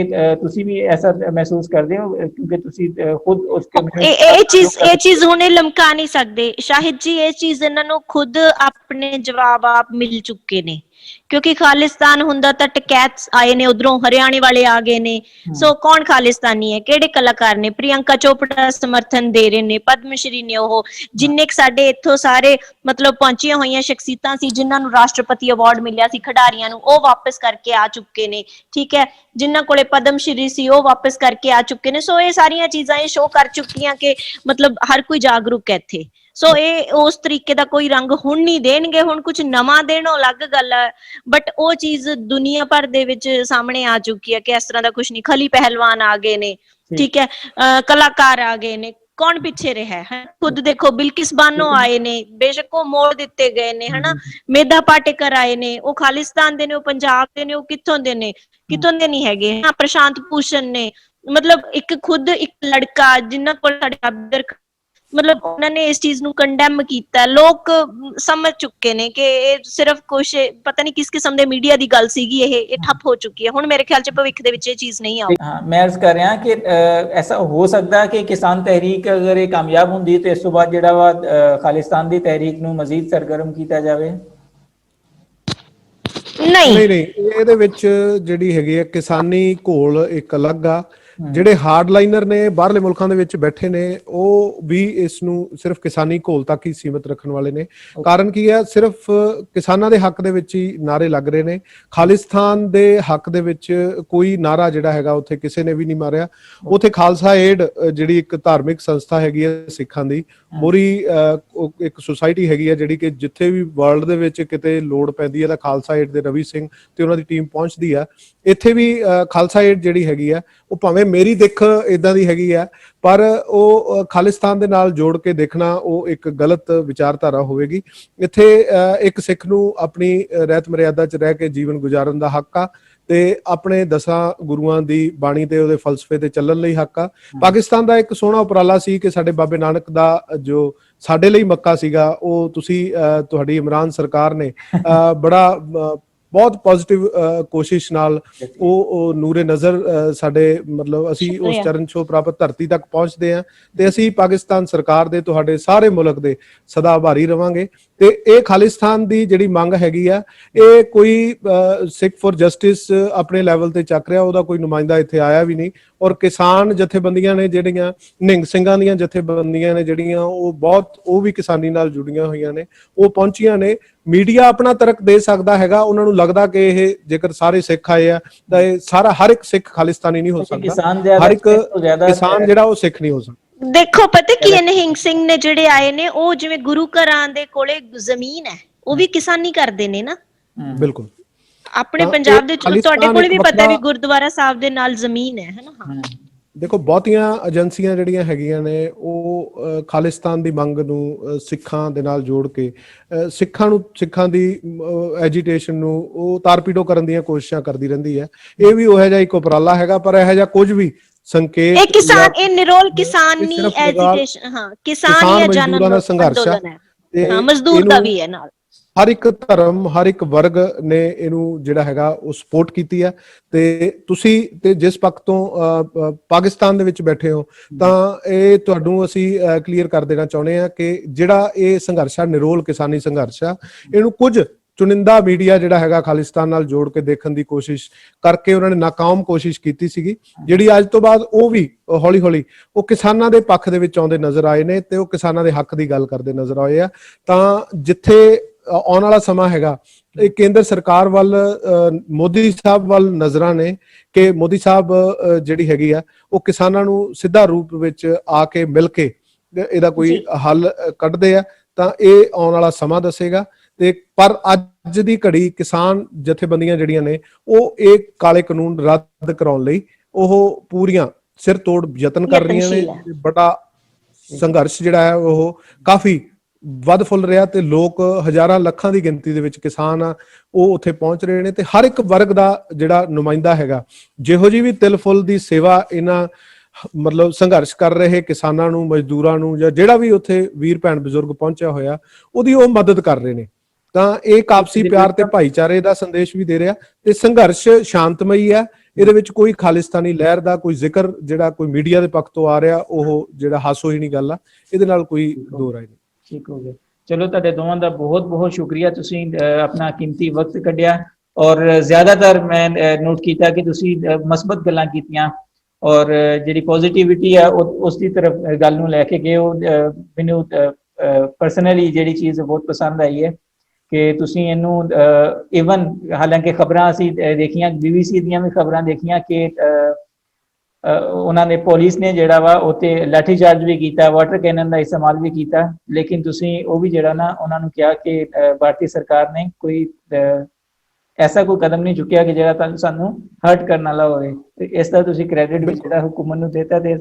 ਤੁਸੀਂ ਵੀ ਐਸਾ ਮਹਿਸੂਸ ਕਰਦੇ ਹੋ ਕਿਉਂਕਿ ਤੁਸੀਂ ਖੁਦ ਉਸ ਇਹ ਚੀਜ਼ ਹੁਣੇ ਲਮਕਾ ਨਹੀਂ ਸਕਦੇ ਸ਼ਾਹਿਦ ਜੀ, ਇਹ ਚੀਜ਼ ਇਹਨਾਂ ਨੂੰ ਖੁਦ ਆਪਣੇ ਜਵਾਬ ਆਪ ਮਿਲ ਚੁੱਕੇ ਨੇ, ਕਿਉਂਕਿ ਖਾਲਿਸਤਾਨ ਹੁੰਦਾ ਤਾਂ ਟਕੈਤ ਆਏ ਨੇ ਉਧਰੋਂ, ਹਰਿਆਣੇ ਵਾਲੇ ਆ ਗਏ ਨੇ। ਸੋ ਕੌਣ ਖਾਲਿਸਤਾਨੀ ਹੈ, ਕਿਹੜੇ ਕਲਾਕਾਰ ਨੇ? ਪ੍ਰਿਯੰਕਾ ਚੋਪੜਾ ਸਮਰਥਨ ਦੇ ਰਹੇ ਨੇ, ਪਦਮ ਸ਼੍ਰੀ ਨੇ, ਉਹ ਜਿੰਨੇ ਸਾਡੇ ਇੱਥੋਂ ਸਾਰੇ ਮਤਲਬ ਪਹੁੰਚੀਆਂ ਹੋਈਆਂ ਸ਼ਖਸੀਅਤਾਂ ਸੀ ਜਿਨ੍ਹਾਂ ਨੂੰ ਰਾਸ਼ਟਰਪਤੀ ਅਵਾਰਡ ਮਿਲਿਆ ਸੀ, ਖਿਡਾਰੀਆਂ ਨੂੰ, ਉਹ ਵਾਪਸ ਕਰਕੇ ਆ ਚੁੱਕੇ ਨੇ, ਠੀਕ ਹੈ। ਜਿਨ੍ਹਾਂ ਕੋਲੇ ਪਦਮ ਸ਼੍ਰੀ ਸੀ ਉਹ ਵਾਪਸ ਕਰਕੇ ਆ ਚੁੱਕੇ ਨੇ। ਸੋ ਇਹ ਸਾਰੀਆਂ ਚੀਜ਼ਾਂ ਇਹ ਸ਼ੋਅ ਕਰ ਚੁੱਕੀਆਂ ਕਿ ਮਤਲਬ ਹਰ ਕੋਈ ਜਾਗਰੂਕ ਹੈ ਇੱਥੇ। ਸੋ ਇਹ ਉਸ ਤਰੀਕੇ ਦਾ ਕੋਈ ਰੰਗ ਹੁਣ ਨਹੀਂ ਦੇਣਗੇ, ਹੁਣ ਕੁਝ ਨਵਾਂ ਦੇਣ ਉਹ ਅਲੱਗ ਗੱਲ ਹੈ, ਬਟ ਉਹ ਚੀਜ਼ ਦੁਨੀਆ ਭਰ ਦੇ ਵਿੱਚ ਸਾਹਮਣੇ ਆ ਚੁੱਕੀ ਹੈ ਕਿ ਇਸ ਤਰ੍ਹਾਂ ਦਾ ਕੁਝ ਨਹੀਂ। ਖਲੀ ਪਹਿਲਵਾਨ ਆ ਗਏ ਨੇ, ਠੀਕ ਹੈ, ਕਲਾਕਾਰ ਆ ਗਏ ਨੇ, ਕੌਣ ਪਿੱਛੇ ਰਿਹਾ ਹੈ? ਖੁਦ ਦੇਖੋ, ਬਿਲਕਿਸ ਬਾਨੋ ਆਏ ਨੇ, ਬੇਸ਼ੱਕ ਉਹ ਮੋੜ ਦਿੱਤੇ ਗਏ ਨੇ, ਹਨਾ। ਮੇਧਾ ਪਾਟੇਕਰ ਆਏ ਨੇ, ਉਹ ਖਾਲਿਸਤਾਨ ਦੇ ਨੇ, ਉਹ ਪੰਜਾਬ ਦੇ ਨੇ, ਉਹ ਕਿੱਥੋਂ ਦੇ ਨੇ? ਕਿੱਥੋਂ ਦੇ ਨਹੀਂ ਹੈਗੇ। ਪ੍ਰਸ਼ਾਂਤ ਭੂਸ਼ਣ ਨੇ, ਮਤਲਬ ਇੱਕ ਖੁਦ ਇੱਕ ਲੜਕਾ ਜਿਨ੍ਹਾਂ ਕੋਲ ਸਾਡੇ ਮਤਲਬ ਉਹਨਾਂ ਨੇ ਇਸ ਚੀਜ਼ ਨੂੰ ਕੰਡੈਮ ਕੀਤਾ। ਲੋਕ ਸਮਝ ਚੁੱਕੇ ਨੇ ਕਿ ਇਹ ਸਿਰਫ ਕੁਛ ਪਤਾ ਨਹੀਂ ਕਿਸ ਕਿਸਮ ਦੇ ਮੀਡੀਆ ਦੀ ਗੱਲ ਸੀਗੀ, ਇਹ ਠੱਪ ਹੋ ਚੁੱਕੀ ਹੈ। ਹੁਣ ਮੇਰੇ ਖਿਆਲ 'ਚ ਭਵਿੱਖ ਦੇ ਵਿੱਚ ਇਹ ਚੀਜ਼ ਨਹੀਂ ਆਊ। हाँ, मैं अर्ज कर रहा कि ऐसा हो सकता है कि किसान तहरीक अगर ये कामयाब होंगी तो इस तो बाद जिहड़ा वा खालिस्तान दी तहरीक नूं मजीद सरगर्म किया जाए। ਨਹੀਂ ਨਹੀਂ ਇਹਦੇ ਵਿੱਚ ਜਿਹੜੀ ਹੈਗੀ ਹੈ ਕਿਸਾਨੀ ਘੋਲ ਇੱਕ ਅਲੱਗ ਆ। ਜਿਹੜੇ ਹਾਰਡਲਾਈਨਰ ਨੇ ਬਾਹਰਲੇ ਮੁਲਕਾਂ ਦੇ ਵਿੱਚ ਬੈਠੇ ਨੇ ਉਹ ਵੀ ਇਸ ਨੂੰ ਸਿਰਫ ਕਿਸਾਨੀ ਘੋਲ ਤੱਕ ਹੀ ਸੀਮਿਤ ਰੱਖਣ ਵਾਲੇ ਨੇ। ਕਾਰਨ ਕੀ ਹੈ, ਸਿਰਫ ਕਿਸਾਨਾਂ ਦੇ ਹੱਕ ਦੇ ਵਿੱਚ ਹੀ ਨਾਰੇ ਲੱਗ ਰਹੇ ਨੇ। ਖਾਲਿਸਤਾਨ ਦੇ ਹੱਕ ਦੇ ਵਿੱਚ ਕੋਈ ਨਾਰਾ ਜਿਹੜਾ ਹੈਗਾ ਉੱਥੇ ਕਿਸੇ ਨੇ ਵੀ ਨਹੀਂ ਮਾਰਿਆ। ਉੱਥੇ ਖਾਲਸਾ ਏਡ ਜਿਹੜੀ ਇੱਕ ਧਾਰਮਿਕ ਸੰਸਥਾ ਹੈਗੀ ਹੈ ਸਿੱਖਾਂ ਦੀ, ਮੋਰੀ ਇੱਕ ਸੁਸਾਇਟੀ ਹੈਗੀ ਹੈ ਜਿਹੜੀ ਕਿ ਜਿੱਥੇ ਵੀ ਵਰਲਡ ਦੇ ਵਿੱਚ ਕਿਤੇ ਲੋੜ ਪੈਂਦੀ ਹੈ ਤਾਂ ਖਾਲਸਾ ਏਡ ਦੇ ਰਵੀ ਸਿੰਘ ਤੇ ਉਹਨਾਂ ਦੀ ਟੀਮ ਪਹੁੰਚਦੀ ਆ। ਇੱਥੇ ਵੀ ਖਾਲਸਾ ਏਡ ਜਿਹੜੀ ਹੈਗੀ ਆ ਉਹ ਭਾਵੇਂ ਮੇਰੀ ਦਿੱਖ ਇਦਾਂ ਦੀ ਹੈਗੀ ਆ, ਪਰ ਉਹ ਖਾਲਿਸਤਾਨ ਦੇ ਨਾਲ ਜੋੜ ਕੇ ਦੇਖਣਾ ਉਹ ਇੱਕ ਗਲਤ ਵਿਚਾਰਧਾਰਾ ਹੋਵੇਗੀ। ਇੱਥੇ ਇੱਕ ਸਿੱਖ ਨੂੰ ਆਪਣੀ ਰਹਿਤ ਮਰਿਆਦਾ 'ਚ ਰਹਿ ਕੇ ਜੀਵਨ ਗੁਜ਼ਾਰਨ ਦਾ ਹੱਕ ਆ ਤੇ ਆਪਣੇ 10 ਗੁਰੂਆਂ ਦੀ ਬਾਣੀ ਤੇ ਉਹਦੇ ਫਲਸਫੇ ਤੇ ਚੱਲਣ ਲਈ ਹੱਕ ਆ। ਪਾਕਿਸਤਾਨ ਦਾ ਇੱਕ ਸੋਹਣਾ ਉਪਰਾਲਾ ਸੀ ਕਿ ਸਾਡੇ ਬਾਬੇ ਨਾਨਕ ਦਾ ਜੋ ਸਾਡੇ ਲਈ ਮੱਕਾ ਸੀਗਾ ਉਹ ਤੁਸੀਂ ਤੁਹਾਡੀ ਇਮਰਾਨ ਸਰਕਾਰ ਨੇ ਬੜਾ ਬਹੁਤ ਪੋਜ਼ਿਟਿਵ ਕੋਸ਼ਿਸ਼ ਨਾਲ ਉਹ ਨੂਰੇ ਨਜ਼ਰ ਸਾਡੇ ਮਤਲਬ ਅਸੀਂ ਉਸ ਚਰਨ ਛੋਹ ਪ੍ਰਾਪਤ ਧਰਤੀ ਤੱਕ ਪਹੁੰਚਦੇ ਹਾਂ ਤੇ ਅਸੀਂ ਪਾਕਿਸਤਾਨ ਸਰਕਾਰ ਦੇ ਤੁਹਾਡੇ ਸਾਰੇ ਮੁਲਕ ਦੇ ਸਦਾ ਆਭਾਰੀ ਰਵਾਂਗੇ। ਤੇ ਇਹ ਖਾਲਿਸਤਾਨ ਦੀ ਜਿਹੜੀ ਮੰਗ ਹੈਗੀ ਆ ਇਹ ਕੋਈ ਸਿੱਖ ਫॉर ਜਸਟਿਸ ਆਪਣੇ ਲੈਵਲ ਤੇ ਚੱਕ ਰਿਹਾ, ਉਹਦਾ ਕੋਈ ਨੁਮਾਇੰਦਾ ਇੱਥੇ ਆਇਆ ਵੀ ਨਹੀਂ। ਔਰ ਕਿਸਾਨ ਜਥੇਬੰਦੀਆਂ ਨੇ ਜਿਹੜੀਆਂ ਨਿਹੰਗ ਸਿੰਘਾਂ ਦੀਆਂ ਜਥੇਬੰਦੀਆਂ ਨੇ ਜਿਹੜੀਆਂ ਉਹ ਵੀ ਕਿਸਾਨੀ ਨਾਲ ਜੁੜੀਆਂ ਹੋਈਆਂ ਨੇ, ਉਹ ਪਹੁੰਚੀਆਂ ਨੇ। ਮੀਡੀਆ ਆਪਣਾ ਤਰਕ ਦੇ ਸਕਦਾ ਹੈਗਾ, ਉਹਨਾਂ ਨੂੰ ਲੱਗਦਾ ਕਿ ਇਹ ਜੇਕਰ ਸਾਰੇ ਸਿੱਖ ਆਏ ਆ ਤਾਂ ਇਹ ਸਾਰਾ ਹਰ ਇੱਕ ਸਿੱਖ ਖਾਲਿਸਤਾਨੀ ਨਹੀਂ ਹੋ ਸਕਦਾ, ਹਰ ਇੱਕ ਕਿਸਾਨ ਜਿਹੜਾ ਉਹ ਸਿੱਖ ਨਹੀਂ ਹੋ ਸਕਦਾ। ਦੇਖੋ ਪਤਾ ਕੀ ਹੈ, ਨਿਹੰਗ ਸਿੰਘ ਨੇ ਜਿਹੜੇ ਆਏ ਨੇ ਉਹ ਜਿਵੇਂ ਗੁਰੂ ਘਰਾਂ ਦੇ ਕੋਲੇ ਜ਼ਮੀਨ ਹੈ ਉਹ ਵੀ ਕਿਸਾਨੀ ਕਰਦੇ ਨੇ ਨਾ। ਬਿਲਕੁਲ ਆਪਣੇ ਪੰਜਾਬ ਦੇ ਤੁਹਾਡੇ ਕੋਲੇ ਵੀ ਪਤਾ ਵੀ ਗੁਰਦੁਆਰਾ ਸਾਹਿਬ ਦੇ ਨਾਲ ਜ਼ਮੀਨ ਹੈ ਨਾ। ਹਾਂ ਦੇਖੋ ਬਹੁਤੀਆਂ ਏਜੰਸੀਆਂ ਜਿਹੜੀਆਂ ਹੈਗੀਆਂ ਨੇ ਉਹ ਖਾਲਿਸਤਾਨ ਦੀ ਮੰਗ ਨੂੰ ਸਿੱਖਾਂ ਦੇ ਨਾਲ ਜੋੜ ਕੇ ਸਿੱਖਾਂ ਦੀ ਐਜੀਟੇਸ਼ਨ ਨੂੰ ਉਹ ਤਾਰਪੀਡੋ ਕਰਨ ਦੀਆਂ ਕੋਸ਼ਿਸ਼ਾਂ ਕਰਦੀ ਰਹਿੰਦੀ ਹੈ। ਇਹ ਵੀ ਉਹੋ ਜਿਹਾ ਇੱਕ ਉਪਰਾਲਾ ਹੈਗਾ, ਪਰ ਇਹੋ ਜਿਹਾ ਕੁਝ ਵੀ ਸੰਕੇਤ ਇਹ ਕਿਸਾਨ ਇਹ ਨਿਰੋਲ ਕਿਸਾਨੀ ਐਜੀਟੇਸ਼ਨ ਹਾਂ ਕਿਸਾਨ ਜਾਂ ਜਨ ਦਾ ਸੰਘਰਸ਼ ਹੈ, ਹਾਂ ਮਜ਼ਦੂਰ ਦਾ ਵੀ ਹੈ ਨਾਲ। ਹਰ ਇੱਕ ਧਰਮ ਹਰ ਇੱਕ ਵਰਗ ਨੇ ਇਹਨੂੰ ਜਿਹੜਾ ਹੈਗਾ ਉਹ ਸਪੋਰਟ ਕੀਤੀ ਹੈ। ਤੇ ਤੁਸੀਂ ਤੇ ਜਿਸ ਪੱਖ ਤੋਂ ਪਾਕਿਸਤਾਨ ਦੇ ਵਿੱਚ ਬੈਠੇ ਹੋ ਤਾਂ ਇਹ ਤੁਹਾਨੂੰ ਅਸੀਂ ਕਲੀਅਰ ਕਰ ਦੇਣਾ ਚਾਹੁੰਦੇ ਹਾਂ ਕਿ ਜਿਹੜਾ ਇਹ ਸੰਘਰਸ਼ ਆ ਨਿਰੋਲ ਕਿਸਾਨੀ ਸੰਘਰਸ਼ ਆ, ਇਹਨੂੰ ਕੁਝ ਚੁਣਿੰਦਾ ਮੀਡੀਆ ਜਿਹੜਾ ਹੈਗਾ ਖਾਲਿਸਤਾਨ ਨਾਲ ਜੋੜ ਕੇ ਦੇਖਣ ਦੀ ਕੋਸ਼ਿਸ਼ ਕਰਕੇ ਉਹਨਾਂ ਨੇ ਨਾਕਾਮ ਕੋਸ਼ਿਸ਼ ਕੀਤੀ ਸੀਗੀ, ਜਿਹੜੀ ਅੱਜ ਤੋਂ ਬਾਅਦ ਉਹ ਵੀ ਹੌਲੀ ਹੌਲੀ ਉਹ ਕਿਸਾਨਾਂ ਦੇ ਪੱਖ ਦੇ ਵਿੱਚ ਆਉਂਦੇ ਨਜ਼ਰ ਆਏ ਨੇ ਤੇ ਉਹ ਕਿਸਾਨਾਂ ਦੇ ਹੱਕ ਦੀ ਗੱਲ ਕਰਦੇ ਨਜ਼ਰ ਆਏ ਆ। ਤਾਂ ਜਿੱਥੇ ਆਉਣ ਵਾਲਾ ਸਮਾਂ ਹੈਗਾ ਇਹ ਕੇਂਦਰ ਸਰਕਾਰ ਵੱਲ ਮੋਦੀ ਸਾਹਿਬ ਵੱਲ ਨਜ਼ਰਾਂ ਨੇ ਕਿ ਮੋਦੀ ਸਾਹਿਬ ਜਿਹੜੀ ਹੈਗੀ ਆ ਉਹ ਕਿਸਾਨਾਂ ਨੂੰ ਸਿੱਧਾ ਰੂਪ ਵਿੱਚ ਆ ਕੇ ਮਿਲ ਕੇ ਇਹਦਾ ਕੋਈ ਹੱਲ ਕੱਢਦੇ ਆ, ਤਾਂ ਇਹ ਆਉਣ ਵਾਲਾ ਸਮਾਂ ਦੱਸੇਗਾ। ਤੇ ਪਰ ਅੱਜ ਦੀ ਘੜੀ ਕਿਸਾਨ ਜਥੇਬੰਦੀਆਂ ਜਿਹੜੀਆਂ ਨੇ ਉਹ ਇਹ ਕਾਲੇ ਕਾਨੂੰਨ ਰੱਦ ਕਰਾਉਣ ਲਈ ਉਹ ਪੂਰੀਆਂ ਸਿਰ ਤੋੜ ਯਤਨ ਕਰ ਰਹੀਆਂ ਨੇ। ਬੜਾ ਸੰਘਰਸ਼ ਜਿਹੜਾ ਹੈ ਉਹ ਕਾਫੀ ਵੱਧ ਫੁੱਲ ਰਿਹਾ ਤੇ ਲੋਕ ਹਜ਼ਾਰਾਂ ਲੱਖਾਂ ਦੀ ਗਿਣਤੀ ਦੇ ਵਿੱਚ ਕਿਸਾਨ ਆ ਉਹ ਉੱਥੇ ਪਹੁੰਚ ਰਹੇ ਨੇ। ਤੇ ਹਰ ਇੱਕ ਵਰਗ ਦਾ ਜਿਹੜਾ ਨੁਮਾਇੰਦਾ ਹੈਗਾ, ਜਿਹੋ ਜਿਹੀ ਵੀ ਤਿਲ ਫੁੱਲ ਦੀ ਸੇਵਾ ਇਹਨਾਂ ਮਤਲਬ ਸੰਘਰਸ਼ ਕਰ ਰਹੇ ਕਿਸਾਨਾਂ ਨੂੰ, ਮਜ਼ਦੂਰਾਂ ਨੂੰ ਜਾਂ ਜਿਹੜਾ ਵੀ ਉੱਥੇ ਵੀਰ ਭੈਣ ਬਜ਼ੁਰਗ ਪਹੁੰਚਿਆ ਹੋਇਆ ਉਹਦੀ ਉਹ ਮਦਦ ਕਰ ਰਹੇ ਨੇ। ਤਾਂ ਇਹ ਆਪਸੀ ਪਿਆਰ ਤੇ ਭਾਈਚਾਰੇ ਦਾ ਸੰਦੇਸ਼ ਵੀ ਦੇ ਰਿਹਾ ਤੇ ਸੰਘਰਸ਼ ਸ਼ਾਂਤਮਈ ਹੈ। ਇਹਦੇ ਵਿੱਚ ਕੋਈ ਖਾਲਿਸਤਾਨੀ ਲਹਿਰ ਦਾ ਕੋਈ ਜ਼ਿਕਰ ਜਿਹੜਾ ਕੋਈ ਮੀਡੀਆ ਦੇ ਪੱਖ ਤੋਂ ਆ ਰਿਹਾ ਉਹ ਜਿਹੜਾ ਹਾਸੋਹੀਣੀ ਗੱਲ ਆ, ਇਹਦੇ ਨਾਲ ਕੋਈ ਦੋ ਰਾਏ ਨਹੀਂ। ठीक हो गया, चलो तुहाडे दोवां दा बहुत बहुत शुक्रिया, तुसीं अपना कीमती वक्त कढ़िया और ज्यादातर मैं नोट किया कि तुसीं मस्बत गल्लां कीतियां और जिहड़ी पॉजिटिविटी है उसकी तरफ गल नूं लैके गए। मैनूं परसनली जिहड़ी चीज़ बहुत पसंद आई है कि तुसीं इहनूं इवन हालांकि खबरां असीं देखियां BBC ਦੀਆਂ भी खबरां देखियां कि उन्होंने पुलिस ने जिहड़ा वा उत्ते लाठी चार्ज भी किया, वाटर कैनन का इस्तेमाल भी किया, लेकिन तुसीं वो भी जिहड़ा ना उन्होंने कहा कि भारतीय सरकार ने कोई ऐसा कोई कदम नहीं चुकिया कि जिहड़ा सानू हर्ट करने वाला होवे। ते इस दा तुसीं क्रेडिट भी जिहड़ा हुकूमत नूं देता ते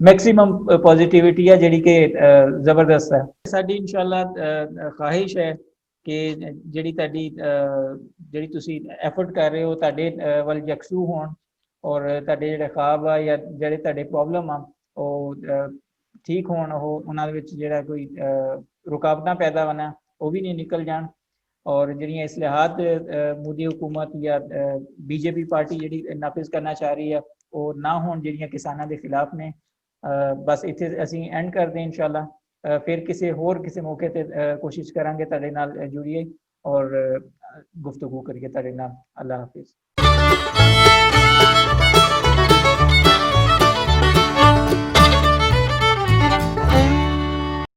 मैक्सिमम पॉजिटिविटी है जिहड़ी कि जबरदस्त है। साडी इंशाअल्लाह ख्वाहिश है कि जिहड़ी तुहाडी जिहड़ी तुसीं एफर्ट कर रहे हो तुहाडे वल यकसू होण और तुहाडे जिहड़े ख्वाब आ या जिहड़े तुहाडे प्रॉब्लम आ ਠੀਕ ਹੋਣ, ਉਹਨਾਂ ਦੇ ਵਿੱਚ ਜਿਹੜਾ ਕੋਈ ਰੁਕਾਵਟਾਂ ਪੈਦਾ ਹੋਣਾ ਉਹ ਵੀ ਨਹੀਂ ਨਿਕਲ ਜਾਣ, ਔਰ ਜਿਹੜੀਆਂ ਇਸਲਾਹਾਤ ਮੋਦੀ ਹੁਕੂਮਤ ਜਾਂ ਬੀਜੇਪੀ ਪਾਰਟੀ ਜਿਹੜੀ ਨਾਫਿਜ਼ ਕਰਨਾ ਚਾਹ ਰਹੀ ਹੈ ਉਹ ਨਾ ਹੋਣ, ਜਿਹੜੀਆਂ ਕਿਸਾਨਾਂ ਦੇ ਖਿਲਾਫ ਨੇ। ਬਸ ਇੱਥੇ ਅਸੀਂ ਐਂਡ ਕਰਦੇ ਹਾਂ ਇਨਸ਼ਾਅੱਲਾ। ਫਿਰ ਕਿਸੇ ਮੌਕੇ ਤੇ ਕੋਸ਼ਿਸ਼ ਕਰਾਂਗੇ ਤੁਹਾਡੇ ਨਾਲ ਜੁੜੀਏ ਔਰ ਗੁਫ਼ਤਗੂ ਕਰੀਏ ਤੁਹਾਡੇ ਨਾਲ। ਅੱਲਾਹ ਹਾਫਿਜ਼।